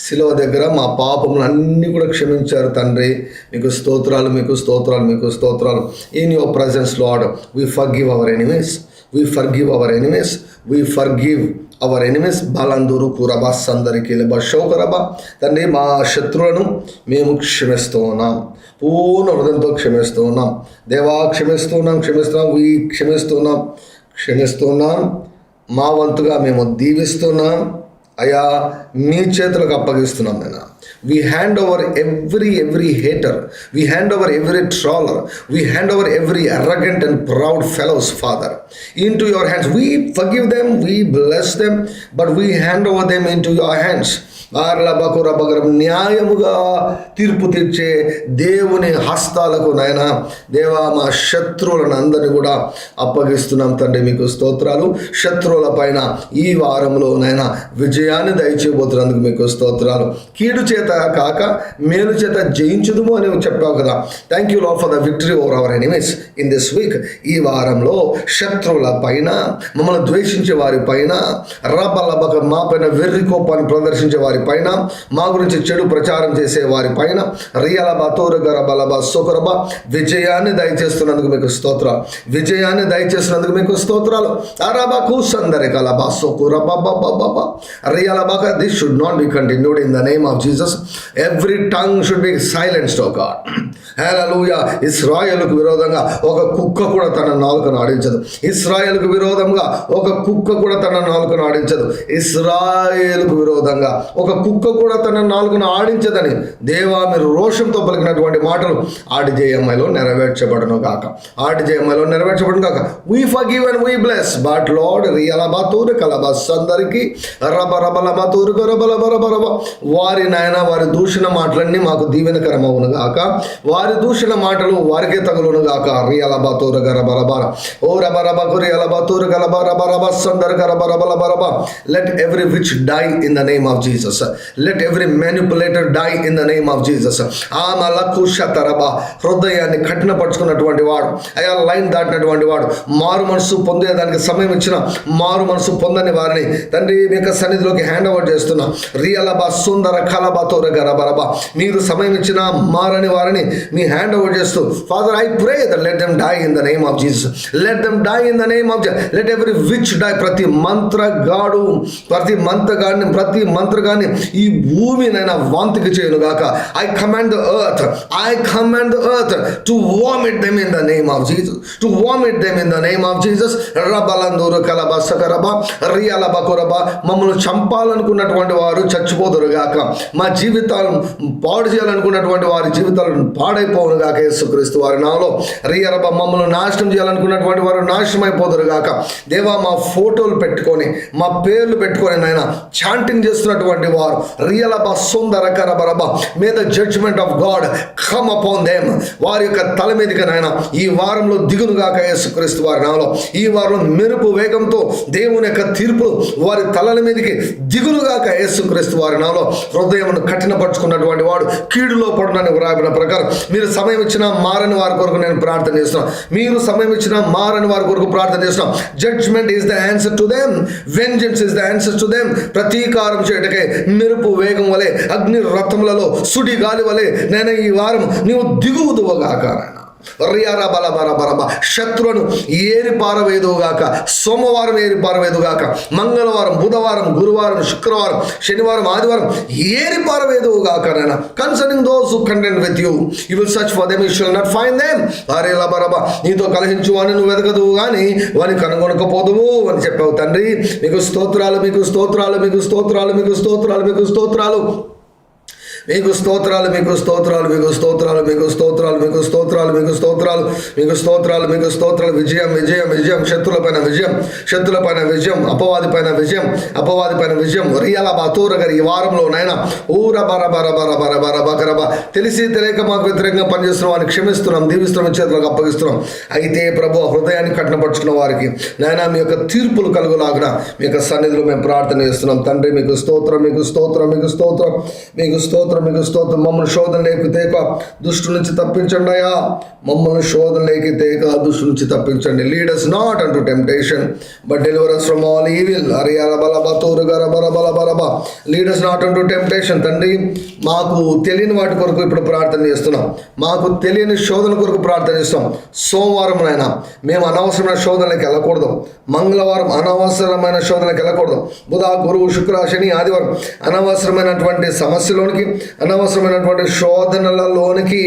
శిలువ దగ్గర మా పాపములు అన్నీ కూడా క్షమించారు తండ్రి. మీకు స్తోత్రాలు, మీకు స్తోత్రాలు, మీకు స్తోత్రాలు. In your presence Lord we forgive our enemies, we forgive our enemies, we forgive our enemies. బాలందూరు కూరబా సందరికి లేబా షౌకరబా. తండ్రి, మా శత్రువులను మేము క్షమిస్తూ ఉన్నాం, పూర్ణ హృదయంతో క్షమిస్తూ ఉన్నాం దేవా. క్షమిస్తున్నాం, క్షమిస్తున్నాం. మా వంతుగా మేము దీవిస్తున్నాం అయ్యా, మీ చేతులకు అప్పగిస్తున్నాం నాయన. We hand over every hater, we hand over every trawler, we hand over every arrogant and proud fellows, Father, into your hands. We forgive them, we bless them, but we hand over them into your hands. న్యాయముగా తీర్పు తీర్చే దేవుని హస్తాలకు నాయన దేవా, మా శత్రువులను అందరినీ కూడా అప్పగిస్తున్నాం తండ్రి. మీకు స్తోత్రాలు. శత్రువుల పైన ఈ వారంలో నాయన విజయాన్ని దయచేయబోతున్నందుకు మీకు స్తోత్రాలు. కీడు చేత కాక మేలు చేత జయించుదుము అని చెప్పావు కదా. Thank you Lord for the victory over our enemies in this week. ఈ వారంలో శత్రువుల పైన, మమ్మల్ని ద్వేషించే వారి పైన, రబలబక మా పైన వెర్రి కోపాన్ని ప్రదర్శించే వారి వారి పైన, మా గురించి చెడు ప్రచారం చేసే వారి పైన రియల బతోర గరబలబ సోకరబ విజయాన్ని దయచేస్తున్నందుకు మీకు స్తోత్రాలు. విజయాన్ని దయచేస్తున్నందుకు మీకు స్తోత్రాలు. అరబకు సందరి కలబ సోకురబ రియల బక. This should not be continued in the name of Jesus. Every tongue should be silenced oh God. Hallelujah. ఇశ్రాయేలుకు విరోధంగా ఒక కుక్క కూడా తన నాలుకను ఆడించదు. ఇశ్రాయేలుకు విరోధంగా ఒక కుక్క కూడా తన నాలుకను ఆడించదు. ఇశ్రాయేలుకు విరోధంగా ఒక కుక్క కూడా తన నాలుకను ఆడించదని దేవా మీరు రోషంతో పలికినటువంటి మాటలు ఆడిజేయమ్మలో నెరవేర్చబడను గాక. ఆడిజేయమ్మలో నెరవేర్చబడను గాక. We forgive and we bless. But Lord రియల బతూరు కలబస్ అందరికీ రబరబల బతూరు గరబలబరబరబ వారి నాయన వారి దూషణ మాటలన్నీ మాకు దీవెనకరమవును గాక. వారి దూషణ మాటలు వారికే తగులును గాక. రియల బతూరు గరబరబర ఓ రబరబకు రియల బతూరు గలబరబరబ సందర్ గరబరబలబరబ. Let every witch die in the name of Jesus. Let every manipulator die in the name of Jesus. ఆమలకుషతరబ హృదయాన్ని కఠినపరుచుకున్నటువంటి వాడు, అయా లైన్ దాటినటువంటి వాడు, మారు మనసు పొందేదానికి సమయం ఇచ్చిన మారు మనసు పొందని వారిని తండ్రి మీ యొక్క సన్నిధిలోకి హ్యాండ్ ఓవర్ చేస్తున్నా. రియలబ సుందర కలబతోర గరబరబ మీరు సమయం ఇచ్చిన మారని వారిని మీ హ్యాండ్ ఓవర్ చేస్తూ father I pray that let them die in the name of Jesus. Let them die in the name of Jesus. Let every witch die. ప్రతి మంత్రగాడు ప్రతి మంత్రగాన్ని ఈ భూమినైనా వాంతికి చేయను గాక. I command the earth to vomit them in the name of Jesus. To vomit them in the name of Jesus. రబలందూరు కలబ సకరబ రియలబ కొరబ. మమ్మల్ని చంపాలనుకున్నటువంటి వారు చచ్చిపోదురు గాక. మా జీవితాలను పాడు చేయాలనుకున్నటువంటి వారి జీవితాలను పాడైపోవును గాక. యేసుక్రీస్తు వారి నామములో రియరబ మమ్మల్ని నాశనం చేయాలనుకున్నటువంటి వారు నాశనం అయిపోదురు గాక. దేవా మా ఫోటోలు పెట్టుకొని మా పేర్లు పెట్టుకొని నాయన చాంటింగ్ చేస్తున్నటువంటి వారు రియలబ సుందర కరబరబ may the judgement of God come upon them. వారి యొక్క తల మీదకి నాయన ఈ వారంలో దిగును గాక. యేసుక్రీస్తు వారి నామములో ఈ వారంలో మెరుపు వేగంతో దేవుని యొక్క తీర్పు వారి తలల మీదకి దిగును గాక. యేసుక్రీస్తు వారి నామములో హృదయమును కఠినపరుచుకున్నటువంటి వాడు కీడులో పడునని వ్రాయబడిన ప్రకారం మీరు సమయం ఇచ్చిన మారని వారి కొరకు నేను ప్రార్థన చేస్తున్నాను. మీరు సమయం ఇచ్చిన మారని వారి కొరకు ప్రార్థన చేస్తున్నాం. Judgement is the answer to them. Vengeance is the answer to them. ప్రతీకారం చేయటకే మెరుపు వేగం వలె అగ్ని రథములలో సుడి గాలి వలె నేను ఈ వారం నీవు దిగువుదువగాక. శత్రువును ఏరి పారవేదుగాక. సోమవారం ఏరి పారవేదుగాక. మంగళవారం, బుధవారం, గురువారం, శుక్రవారం, శనివారం, ఆదివారం ఏరి పారవేదుగాక. నాయన concerning those who content with you you will search for them you shall not find them. నీతో కలహించు వాడిని నువ్వు వెతకదు కానీ వాడిని కనుగొనకపోదువు అని చెప్పావు తండ్రి. మీకు స్తోత్రాలు, మీకు స్తోత్రాలు, మీకు స్తోత్రాలు, మీకు స్తోత్రాలు, మీకు స్తోత్రాలు, మీకు స్తోత్రాలు, మీకు స్తోత్రాలు, మీకు స్తోత్రాలు, మీకు స్తోత్రాలు, మీకు స్తోత్రాలు, మీకు స్తోత్రాలు, మీకు స్తోత్రాలు, మీకు స్తోత్రాలు. విజయం, విజయం, విజయం. శత్రులపైన విజయం, శత్రులపైన విజయం. అపవాది పైన విజయం, అపవాది పైన విజయం. రియల బతూర గారి ఈ వారంలో నాయన ఊర బర బర బర బర బర బకరబ తెలిసి తెలియక మాకు వ్యతిరేకంగా పనిచేస్తున్నాం అని క్షమిస్తున్నాం, దీవిస్తున్నాం, చేతులకు అప్పగిస్తున్నాం. అయితే ప్రభు హృదయాన్ని కఠినపరుచుకున్న వారికి నాయన మీ యొక్క తీర్పులు కలుగులాగిన మీ యొక్క సన్నిధిలో మేము ప్రార్థన చేస్తున్నాం తండ్రి. మీకు స్తోత్రం, మీకు స్తోత్రం, మీకు స్తోత్రం, మీకు స్తోత్రం, మీకు స్తోత్రం. మమ్మల్ని శోధనలోకి తేక దుష్టు నుంచి తప్పించండి అయ్యా. మమ్మల్ని శోధనలోకి తేక దుష్టు నుంచి తప్పించండి. Lead us not unto temptation but deliver us from all evil. Lead us not unto temptation. తండ్రి మాకు తెలియని వాటి కొరకు ఇప్పుడు ప్రార్థన చేస్తున్నాం. మాకు తెలియని శోధన కొరకు ప్రార్థన చేస్తాం. సోమవారం నాయన మేము అనవసరమైన శోధనలకు వెళ్ళకూడదు. మంగళవారం అనవసరమైన శోధనలకు వెళ్ళకూడదు. బుధ, గురువు, శుక్ర, శని, ఆదివారం అనవసరమైనటువంటి సమస్యలోనికి అనవసరమైనటువంటి శోధనలలోనికి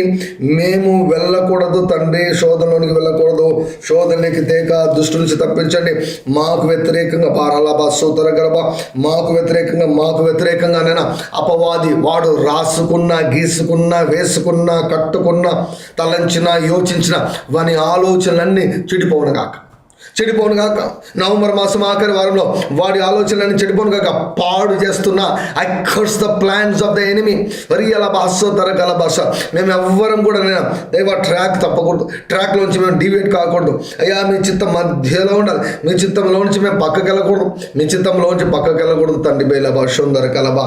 మేము వెళ్ళకూడదు తండ్రి. శోధనలోనికి వెళ్ళకూడదు. శోధనకి తేక దుష్టు నుంచి తప్పించండి. మాకు వ్యతిరేకంగా పారాలబా సూతర గరబ మాకు వ్యతిరేకంగానైనా అపవాది వాడు రాసుకున్న, గీసుకున్న, వేసుకున్న, కట్టుకున్న, తలంచిన, యోచించిన వాని ఆలోచనలన్నీ చెడిపోవును గాక. నవంబర్ మాసం ఆఖరి వారంలో వాడి ఆలోచనలన్నీ చెడిపోను కాక. పాడు చేస్తున్నా I curse the plans of the enemy. రియల భాష తరగల భాష మేము ఎవ్వరం కూడా నేను దైవ ట్రాక్ తప్పకూడదు. ట్రాక్లోంచి మేము డివేట్ కాకూడదు. అయ్యా మీ చిత్తం మధ్యలో ఉండాలి. మీ చిత్తంలో నుంచి మేము పక్కకి వెళ్ళకూడదు. మీ చిత్తంలోంచి పక్కకి వెళ్ళకూడదు తండ్రి. బేల భాషందర కలబ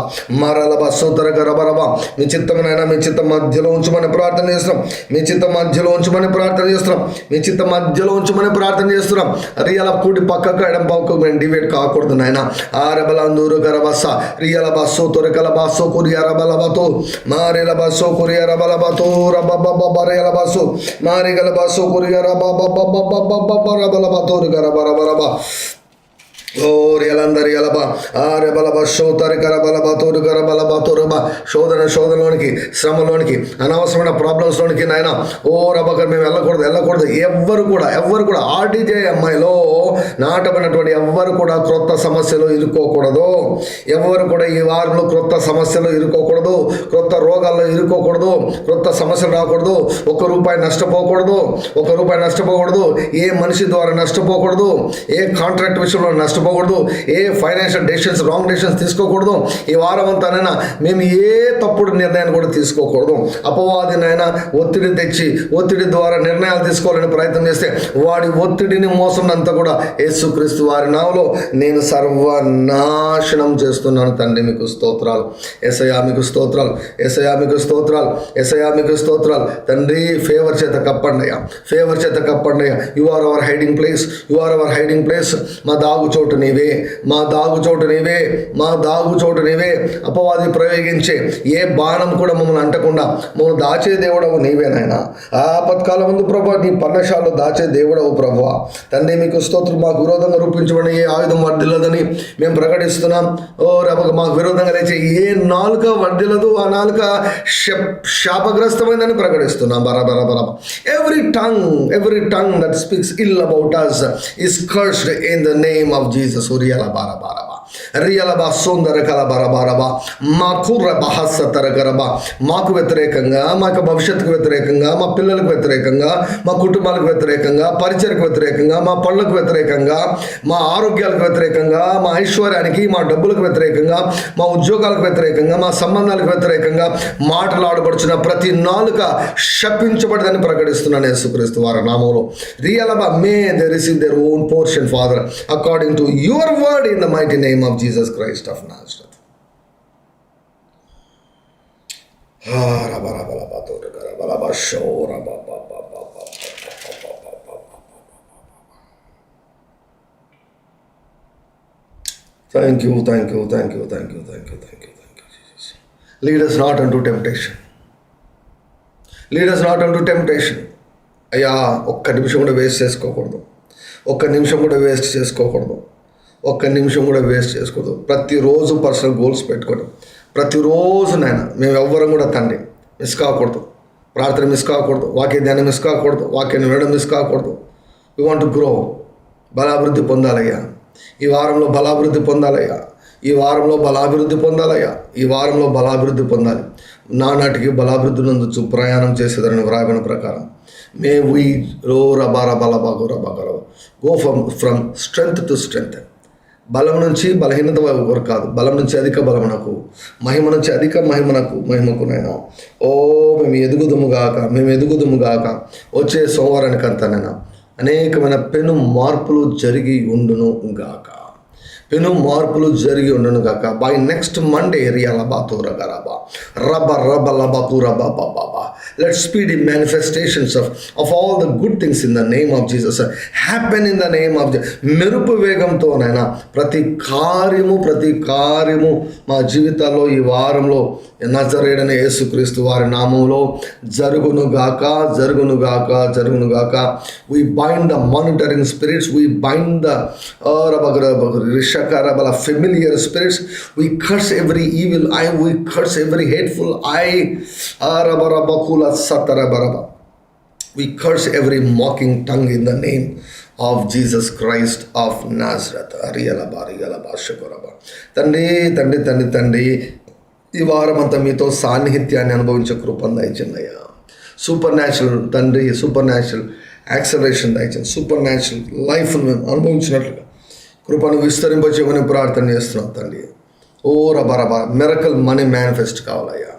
మరల భాషోత్తర గరబరబ మీ చిత్తమైనా మీ చిత్తం మధ్యలో ఉంచమని ప్రార్థన చేస్తున్నాం. మీ చిత్తం మధ్యలో ఉంచమని ప్రార్థన చేస్తున్నాం. మీ చిత్తం మధ్యలో ఉంచమని ప్రార్థన చేస్తున్నాం. రియల కుడి పక్కకు ఎడం పక్కకు మేము డివైడ్ కాకూడదు నాయన. ఆ రెబలందూరు గరబస రియల బస్సు తొరకల బస్సు కురియా రబలబతో మారిల బస్సు కురియా రబలబతో రబల బస్సు మారిగల బస్సు కురియా రబలబతో గరబరబరబ ఓరియలందరి అలబ ఆరె బలబ శోతరి కరబలబ తోడు కరబలబ తోరబ శోధనలోనికి శ్రమలోనికి అనవసరమైన ప్రాబ్లమ్స్లోనికి నాయన ఓ రబకర్ మేము వెళ్ళకూడదు. ఎవ్వరు కూడా ఆర్డీజేఎంఐలో నాటమైనటువంటి ఎవ్వరు కూడా క్రొత్త సమస్యలు ఇరుక్కోకూడదు. ఎవ్వరు కూడా ఈ వారంలో క్రొత్త సమస్యలు ఇరుక్కోకూడదు, క్రొత్త రోగాల్లో ఇరుక్కోకూడదు, క్రొత్త సమస్యలు రాకూడదు, ₹1 నష్టపోకూడదు, ఏ మనిషి ద్వారా నష్టపోకూడదు, ఏ కాంట్రాక్ట్ విషయంలో నష్టపోకూడదు, ఏ ఫైనాన్షియల్ డెసిషన్స్ రాంగ్ డెసిషన్స్ తీసుకోకూడదు. ఈ వారం అంతానైనా మేము ఏ తప్పుడు నిర్ణయాన్ని కూడా తీసుకోకూడదు. అపవాదినైనా ఒత్తిడి తెచ్చి ఒత్తిడి ద్వారా నిర్ణయాలు తీసుకోవాలని ప్రయత్నం చేస్తే వాడి ఒత్తిడిని మోసం అంతా కూడా యేసుక్రీస్తు వారి నామములో నేను సర్వనాశనం చేస్తున్నాను. తండ్రి మీకు స్తోత్రాలు, యేసయ్యా మీకు స్తోత్రాలు, యేసయ్యా మీకు స్తోత్రాలు, యేసయ్యా మీకు స్తోత్రాలు. తండ్రి ఫేవర్ చేత కప్పండి అయ్యా, ఫేవర్ చేత కప్పండి అయ్యా. You are our hiding place, you are our hiding place. మా దాగు చోటు నీవే, మా దాగు చోటు నీవే, మా దాగు చోటు నీవే. అపవాది ప్రయోగించే ఏ బాణం కూడా మమ్మల్ని అంటకుండా మమ్మల్ని దాచే దేవుడవు నీవే నాయన. ఆపత్కాలం ముందు ప్రభా నీ పర్ణశాలలో దాచే దేవుడవు ప్రభువా. తండ్రి మీకు స్తోత్రం. మాకు విరోధంగా రూపించబడిన ఏ ఆయుధం వర్ధిల్లదని మేము ప్రకటిస్తున్నాం. ఓ రబ మాకు విరోధంగా లేచే ఏ నాలుక వర్ధిల్లదు, ఆ నాలుక శాపగ్రస్తమైందని ప్రకటిస్తున్నాం. బరాబర every tongue that speaks ill about us is cursed in the name of Jesus. Uriyala bara bara ba రియల బా సోందర కల బరబరబా మా కుర్ర బహస్స తరగరబా మాకు వ్యతిరేకంగా, మాకు భవిష్యత్తుకు వ్యతిరేకంగా, మా పిల్లలకు వ్యతిరేకంగా, మా కుటుంబాలకు వ్యతిరేకంగా, పరిచయకు వ్యతిరేకంగా, మా పనులకు వ్యతిరేకంగా, మా ఆరోగ్యాలకు వ్యతిరేకంగా, మా ఐశ్వర్యానికి, మా డబ్బులకు వ్యతిరేకంగా, మా ఉద్యోగాలకు వ్యతిరేకంగా, మా సంబంధాలకు వ్యతిరేకంగా మాటలాడబడుచున్న ప్రతి నాలుక శపించబడదని ప్రకటిస్తున్నాను యేసుక్రీస్తు వారి నామములో. రియలబా may they receive their own portion father according to your word in the mighty name of Jesus Christ of Nazareth. Thank you, Jesus. Lead us not unto temptation. Lead us not unto temptation. అయ్యా ఒక్క నిమిషం కూడా waste చేసుకోకూడదు, ప్రతిరోజు personal goals పెట్టుకోవడం, ప్రతిరోజు నాయన మేము ఎవ్వరం కూడా తండ్రి మిస్ కాకూడదు, ప్రార్థన మిస్ కాకూడదు, వాక్య ధ్యానం మిస్ కాకూడదు, వాక్యాన్ని వినడం మిస్ కాకూడదు. వి వాంట్ టు గ్రో, బలాభివృద్ధి పొందాలయ్యా. ఈ వారంలో బలాభివృద్ధి పొందాలయ్యా, ఈ వారంలో బలాభివృద్ధి పొందాలి. నానాటికి బలాభివృద్ధి నందుచు ప్రయాణం చేసేదని వ్రాయబడిన ప్రకారం may we go from strength to strength. బలం నుంచి బలహీనత వరకు కాదు, బలం నుంచి అధిక బలమునకు, మహిమ నుంచి అధిక మహిమకు నైనా ఓ మేము ఎదుగుదుము గాక. వచ్చే సోమవారానికి అంతానైనా అనేకమైన పెను మార్పులు జరిగి ఉండును గాక. By next Monday let speedy manifestations of all the good things in the name of Jesus happen in the name of Jesus. మెరుపు వేగంతో నైనా ప్రతి కార్యము మా జీవితాల్లో ఈ వారంలో నజరేయుడైన యేసుక్రీస్తు వారి నామములో జరుగును గాక. We bind the monitoring spirits, we bind the familiar spirits, we curse every evil eye, we curse every hateful eye, we curse every mocking tongue in the name of Jesus Christ of Nazareth. తండ్రి ఈ వారమంతా మీతో సాన్నిహిత్యాన్ని అనుభవించే కృపను దయచేయండియ్యా. Super natural తండ్రి, super natural acceleration దయచేయండి. Super natural లైఫ్ను మేము అనుభవించినట్లుగా కృపను విస్తరింపచేయమని ప్రార్థన చేస్తున్నాం తండ్రి. మిరకల్ మనీ మేనిఫెస్ట్ కావాలయ్యా.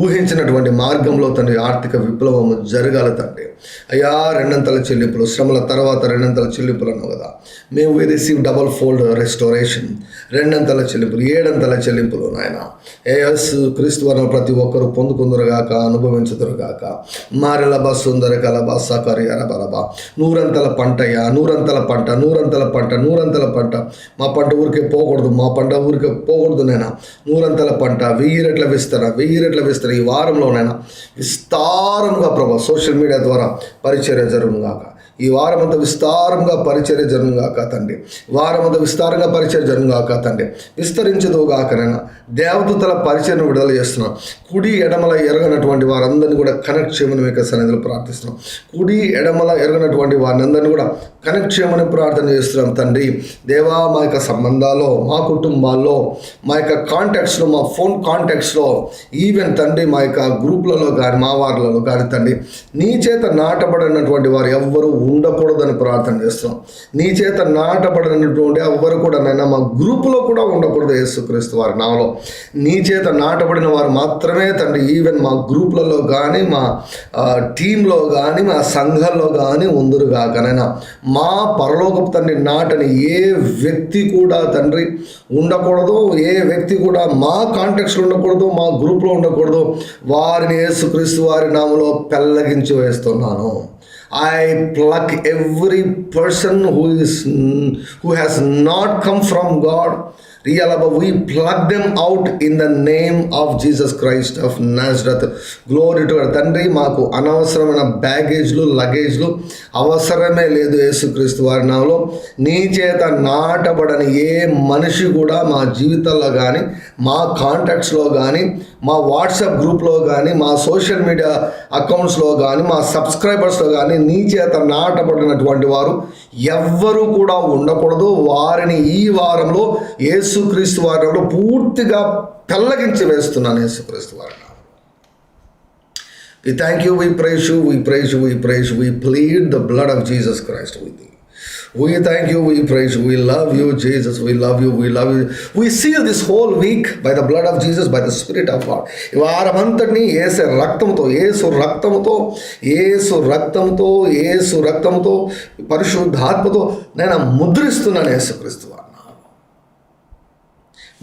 ఊహించినటువంటి మార్గంలో తండ్రి ఆర్థిక విప్లవము జరగాలి తండ్రి. అయ్యా, రెండంతల చెల్లింపులు, శ్రమల తర్వాత రెండంతల చెల్లింపులు అన్నావు కదా. మేము we receive double fold restoration, రెండంతల చెల్లింపులు, ఏడంతల చెల్లింపులు నాయన. యేసు క్రీస్తు వలన ప్రతి ఒక్కరూ పొందుకుందరుగాక, అనుభవించుదురుగాక. మారెలబ సుందర కలబ సకరి అరబలబ. నూరంతల పంటయ్యా, నూరంతల పంట, నూరంతల పంట, నూరంతల పంట. మా పంట ఊరికే పోకూడదు, మా పంట ఊరికే పోకూడదు నైనా. నూరంతల పంట, 1000 రెట్ల విస్తరణ, 1000 రెట్ల విస్తరణ ఈ వారంలోనైనా విస్తారంగా ప్రభా సోషల్ మీడియా ద్వారా పరిచర్య జరుగుగాక. ఈ వారమంతా విస్తారంగా పరిచర్య జరుగుగాక తండ్రి. వారమంతా విస్తారంగా పరిచర్య జరుగుగాక తండ్రి. విస్తరించదుగాకనైనా దేవదూతల పరిచయను విడుదల చేస్తున్నాం. కుడి ఎడమల ఎరగనటువంటి వారందరినీ కూడా కనెక్ట్ చేయమని మీకు సన్నిధిలో ప్రార్థిస్తున్నాం. కుడి ఎడమల ఎరగనటువంటి వారిని అందరినీ కూడా కనెక్ట్ చేయమని ప్రార్థన చేస్తున్నాం తండ్రి. దేవా, మా యొక్క సంబంధాల్లో, మా కుటుంబాల్లో, మా యొక్క కాంటాక్ట్స్లో, మా ఫోన్ కాంటాక్ట్స్లో, ఈవెన్ తండ్రి మా యొక్క గ్రూప్లలో కానీ, మా వార్లలో కానీ తండ్రి, నీ చేత నాటబడినటువంటి వారు ఎవ్వరూ ఉండకూడదని ప్రార్థన చేస్తున్నాం. నీ చేత నాటబడినటువంటి ఎవ్వరు కూడా నైనా మా గ్రూపులో కూడా ఉండకూడదు. యేసుక్రీస్తు వారి నామలో నీ చేత నాటబడిన వారు మాత్రమే తండ్రి ఈవెన్ మా గ్రూపులలో కానీ, మా టీంలో కానీ, మా సంఘంలో కానీ ఉందరుగాకనైనా. మా పరలోకపు తండ్రి నాటని ఏ వ్యక్తి కూడా తండ్రి ఉండకూడదు. ఏ వ్యక్తి కూడా మా కాంటాక్ట్స్లో ఉండకూడదు, మా గ్రూప్లో ఉండకూడదు. వారిని యేసుక్రీస్తు వారి నామలో పెళ్ళగించి వేస్తున్నాను. I pluck every person who has not come from God. We pluck them out in the name of Jesus Christ of Nazareth. Glory to God. తండ్రి, మాకు అనవసరమైన బ్యాగేజ్లు, లగేజ్లు అవసరమే లేదు. యేసుక్రీస్తు వారి నామములో నీ చేత నాటబడని ఏ మనిషి కూడా మా జీవితాల్లో కానీ, మా కాంటాక్ట్స్లో కానీ, మా వాట్సాప్ గ్రూప్లో కానీ, మా సోషల్ మీడియా అకౌంట్స్లో కానీ, మా సబ్స్క్రైబర్స్లో కానీ నీ చేత నాటబడినటువంటి వారు ఎవ్వరూ కూడా ఉండకూడదు. వారిని ఈ వారంలో యేసుక్రీస్తు వారిలో పూర్తిగా పెళ్ళగించి వేస్తున్నాను. యేసుక్రీస్తు వారి We thank you, we praise you, we praise you, we praise you. We plead the blood of Jesus Christ with you. We thank you, we praise you, we love you, Jesus, we love you, we love you. We seal this whole week by the blood of Jesus, by the Spirit of God. ఈ వారమంతటిని యేసు రక్తంతో, యేసు రక్తంతో, యేసు రక్తంతో, యేసు రక్తంతో, పరిశుద్ధాత్మతో నేను ముద్రిస్తున్నాను. యేసుక్రీస్తు వారి నామములో.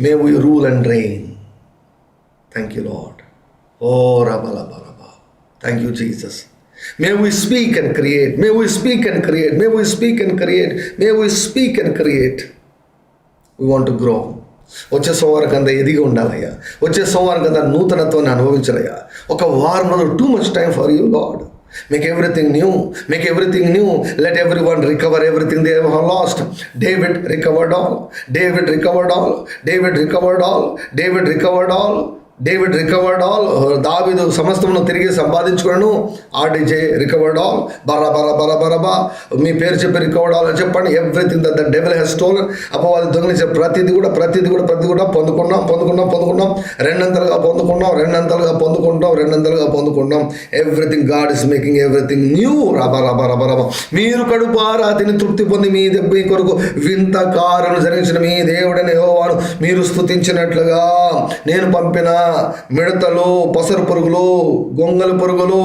May we rule and reign. Thank you, Lord. Oh, Rabba. Thank you, Jesus. May we speak and create. May we speak and create. May we speak and create. May we speak and create. We want to grow. వచ్చే సోమవారం కింద ఎదిగి ఉండాలయ్యా. వచ్చే సోమవారం కింద నూతనత్వాన్ని అనుభవించాలయ్యా. ఒక వారం రోజులు too much time for you God. Make everything new. Make everything new. Let everyone recover everything they have lost. David recovered all. David recovered all. David recovered all. David recovered all. David recovered all. దావీదు సమస్తమును తిరిగి సంపాదించుకున్నాను. ఆర్డీజే recovered all. బరా మీ పేరు చెప్పి recovered all అని చెప్పండి. Everything that the devil has stolen, అపవాది దొంగిలించే ప్రతిది కూడా పొందుకున్నాం. రెండంతలుగా పొందుకుంటాం. Everything God is making everything new. రబ మీరు కడుపారా తిని తృప్తి పొంది మీ కొరకు వింత కార్యము జరిగించిన మీ దేవుడైన యెహోవాను మీరు స్తుతించినట్లుగా నేను పంపిన మిడతలు, పసరు పురుగులు, గొంగల పురుగులు,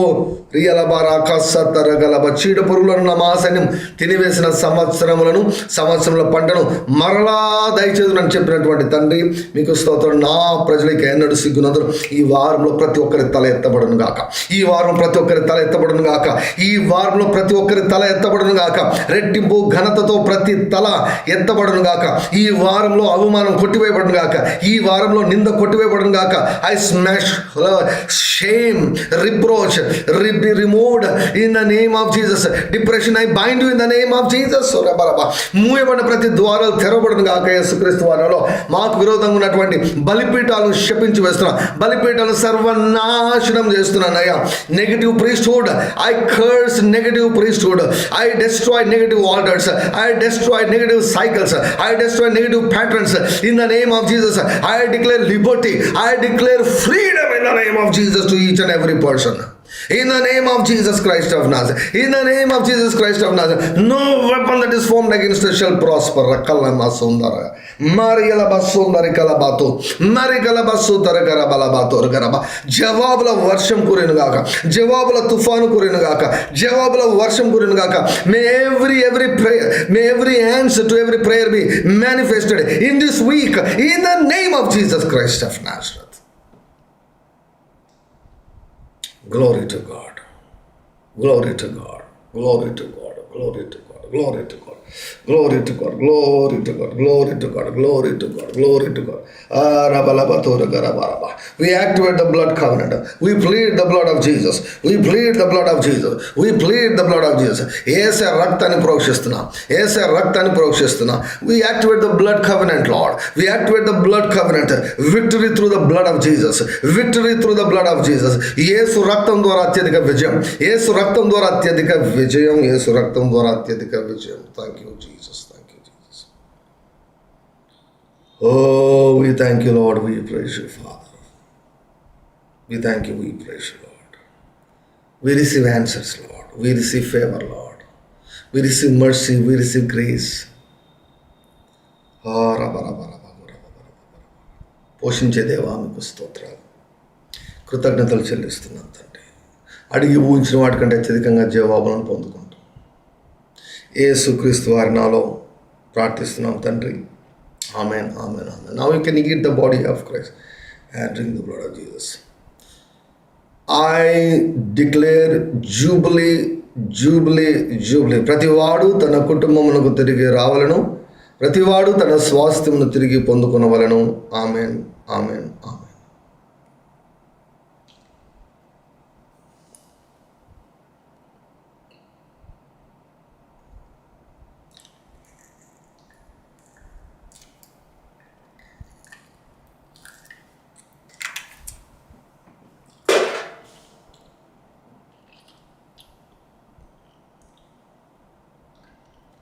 రియలబారా కసతరగలబ చీడ పురుగులను నా సైన్యం తినివేసిన సంవత్సరముల పంటను మరలా దయచేదునని చెప్పినటువంటి తండ్రి మీకు స్తోత్రం. నా ప్రజలకి ఎన్నడూ సిగ్గునందరు. ఈ వారంలో ప్రతి ఒక్కరి తల ఎత్తబడును గాక. ఈ వారం ప్రతి ఒక్కరి తల ఎత్తబడును గాక. ఈ వారంలో ప్రతి ఒక్కరి తల ఎత్తబడును గాక. రెట్టింపు ఘనతతో ప్రతి తల ఎత్తబడును గాక. ఈ వారంలో అవమానం కొట్టివేయబడును గాక. ఈ వారంలో నింద కొట్టివేయబడును గాక. I smash shame, reproach, be removed in the name of Jesus. Depression I bind you in the name of Jesus. మూయబడిన ప్రతి ద్వారాలు తెరవబడును గాక. యేసుక్రీస్తు వారిలో మాకు విరోధంగా ఉన్నటువంటి బలిపీఠాలను శపించి వేస్తున్నా. బలిపీఠాలను సర్వనాశనం చేస్తున్నాను అయ్యా. Negative priesthood, I curse negative priesthood. I destroy negative altars. I destroy negative cycles. I destroy negative patterns in the name of Jesus. I declare liberty. I declare freedom in the name of Jesus to each and every person. In the name of Jesus Christ of Nazareth. In the name of Jesus Christ of Nazareth. No weapon that is formed against us shall prosper. Rakalama sundara. Marigala basundari kalabato. Marigala basundara karabalabato garaba. జవాబుల వర్షం కురినుగాక, జవాబుల తుఫాను కురినుగాక, జవాబుల వర్షం కురినుగాక. May every prayer, may every answer to every prayer be manifested in this week in the name of Jesus Christ of Nazareth. Glory to God. Glory to God. Glory to God. Glory to God. Glory to God. Glory to God. Glory to God. Glory to God. Glory to God. Glory to God. We activate the blood covenant. We plead the blood of Jesus. We plead the blood of Jesus. We plead the blood of Jesus. ఏసే రక్తాన్ని ప్రోక్షిస్తున్నాం. ఏసే రక్తాన్ని ప్రోక్షిస్తున్నాం. We activate the blood covenant, Lord. We activate the blood covenant. Victory through the blood of Jesus. Victory through the blood of Jesus. యేసు రక్తం ద్వారా అత్యధిక విజయం. యేసు రక్తం ద్వారా అత్యధిక విజయం. యేసు రక్తం ద్వారా అత్యధిక విజయం. Thank you, Jesus. Thank you, Jesus. Oh, we thank you, Lord. We praise you, Father. We thank you. We praise you, Lord. We receive answers, Lord. We receive favor, Lord. We receive mercy. We receive grace. పోషించే దేవా మీకు స్తోత్రాలు, కృతజ్ఞతలు చెల్లిస్తున్నాం తండ్రి. అడిగి ఊహించిన వాటికంటే అత్యధికంగా జవాబులను పొందుకుంటాం. యేసుక్రీస్తు వారి నాలో ప్రార్థిస్తున్నాం తండ్రి. Amen, amen, amen. Now you can eat the body of Christ and drink the blood of Jesus. I declare jubilee, jubilee, jubilee. ప్రతివాడు తన కుటుంబమునకు తిరిగి రావాలను, ప్రతివాడు తన స్వాస్థ్యమును తిరిగి పొందుకొనవలెను. Amen, amen, amen.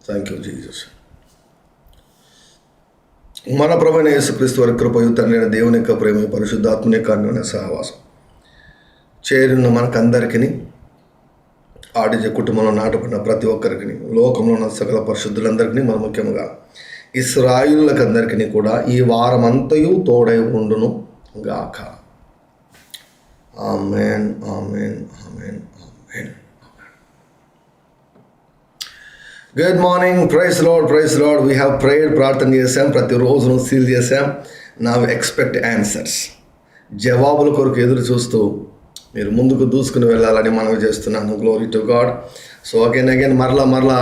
Thank you Jesus. మన ప్రభువైన యేసుక్రీస్తు వారి కృపయు తండ్రి దేవుని యొక్క ప్రేమ, పరిశుద్ధాత్మని యొక్క అన్యోన్య సహవాసం చేరిన మనకందరికీ, ఆడిజ కుటుంబంలో నాటబడిన ప్రతి ఒక్కరికి, లోకంలో ఉన్న సకల పరిశుద్ధులందరికీ, మన ముఖ్యంగా ఇశ్రాయేలులకు అందరికీ కూడా ఈ వారమంతయు తోడై ఉండును గాక. Amen, amen, amen, amen. Good morning. Praise lord, praise lord. We have prayer, ప్రార్థన చేసాం, ప్రతిరోజును సీల్ చేసాం. Now expect answers. జవాబుల కొరకు ఎదురు చూస్తూ మీరు ముందుకు దూసుకుని వెళ్ళాలని మనవి చేస్తున్నాను. Glory to God. So again మరలా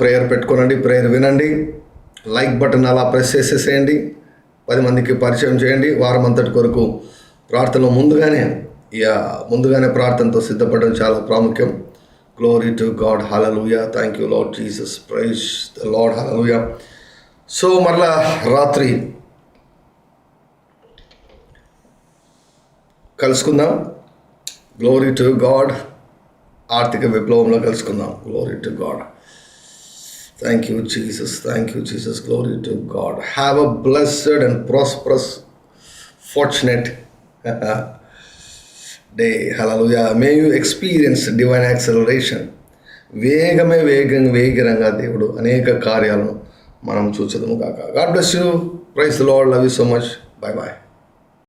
ప్రేయర్ పెట్టుకోనండి, ప్రేయర్ వినండి, లైక్ బటన్ అలా ప్రెస్ చేసేసేయండి, 10 మందికి పరిచయం చేయండి. వారం అంతటి కొరకు ప్రార్థనలో ముందుగానే ప్రార్థనతో సిద్ధపడడం చాలా ప్రాముఖ్యం. Glory to God. Hallelujah. Thank you, Lord Jesus. Praise the Lord. Hallelujah. So మరలా రాత్రి కలుసుకుందాం. Glory to God. ఆర్థిక విప్లవంలో కలుసుకుందాం. Glory to God. Thank you, Jesus. Thank you, Jesus. Glory to God. Have a blessed and prosperous, fortunate day. Hallelujah. May you experience divine acceleration. వేగంగా దేవుడు అనేక కార్యాలను మనం చూచదము కాక. God bless you. Praise the Lord. Love you so much. Bye bye.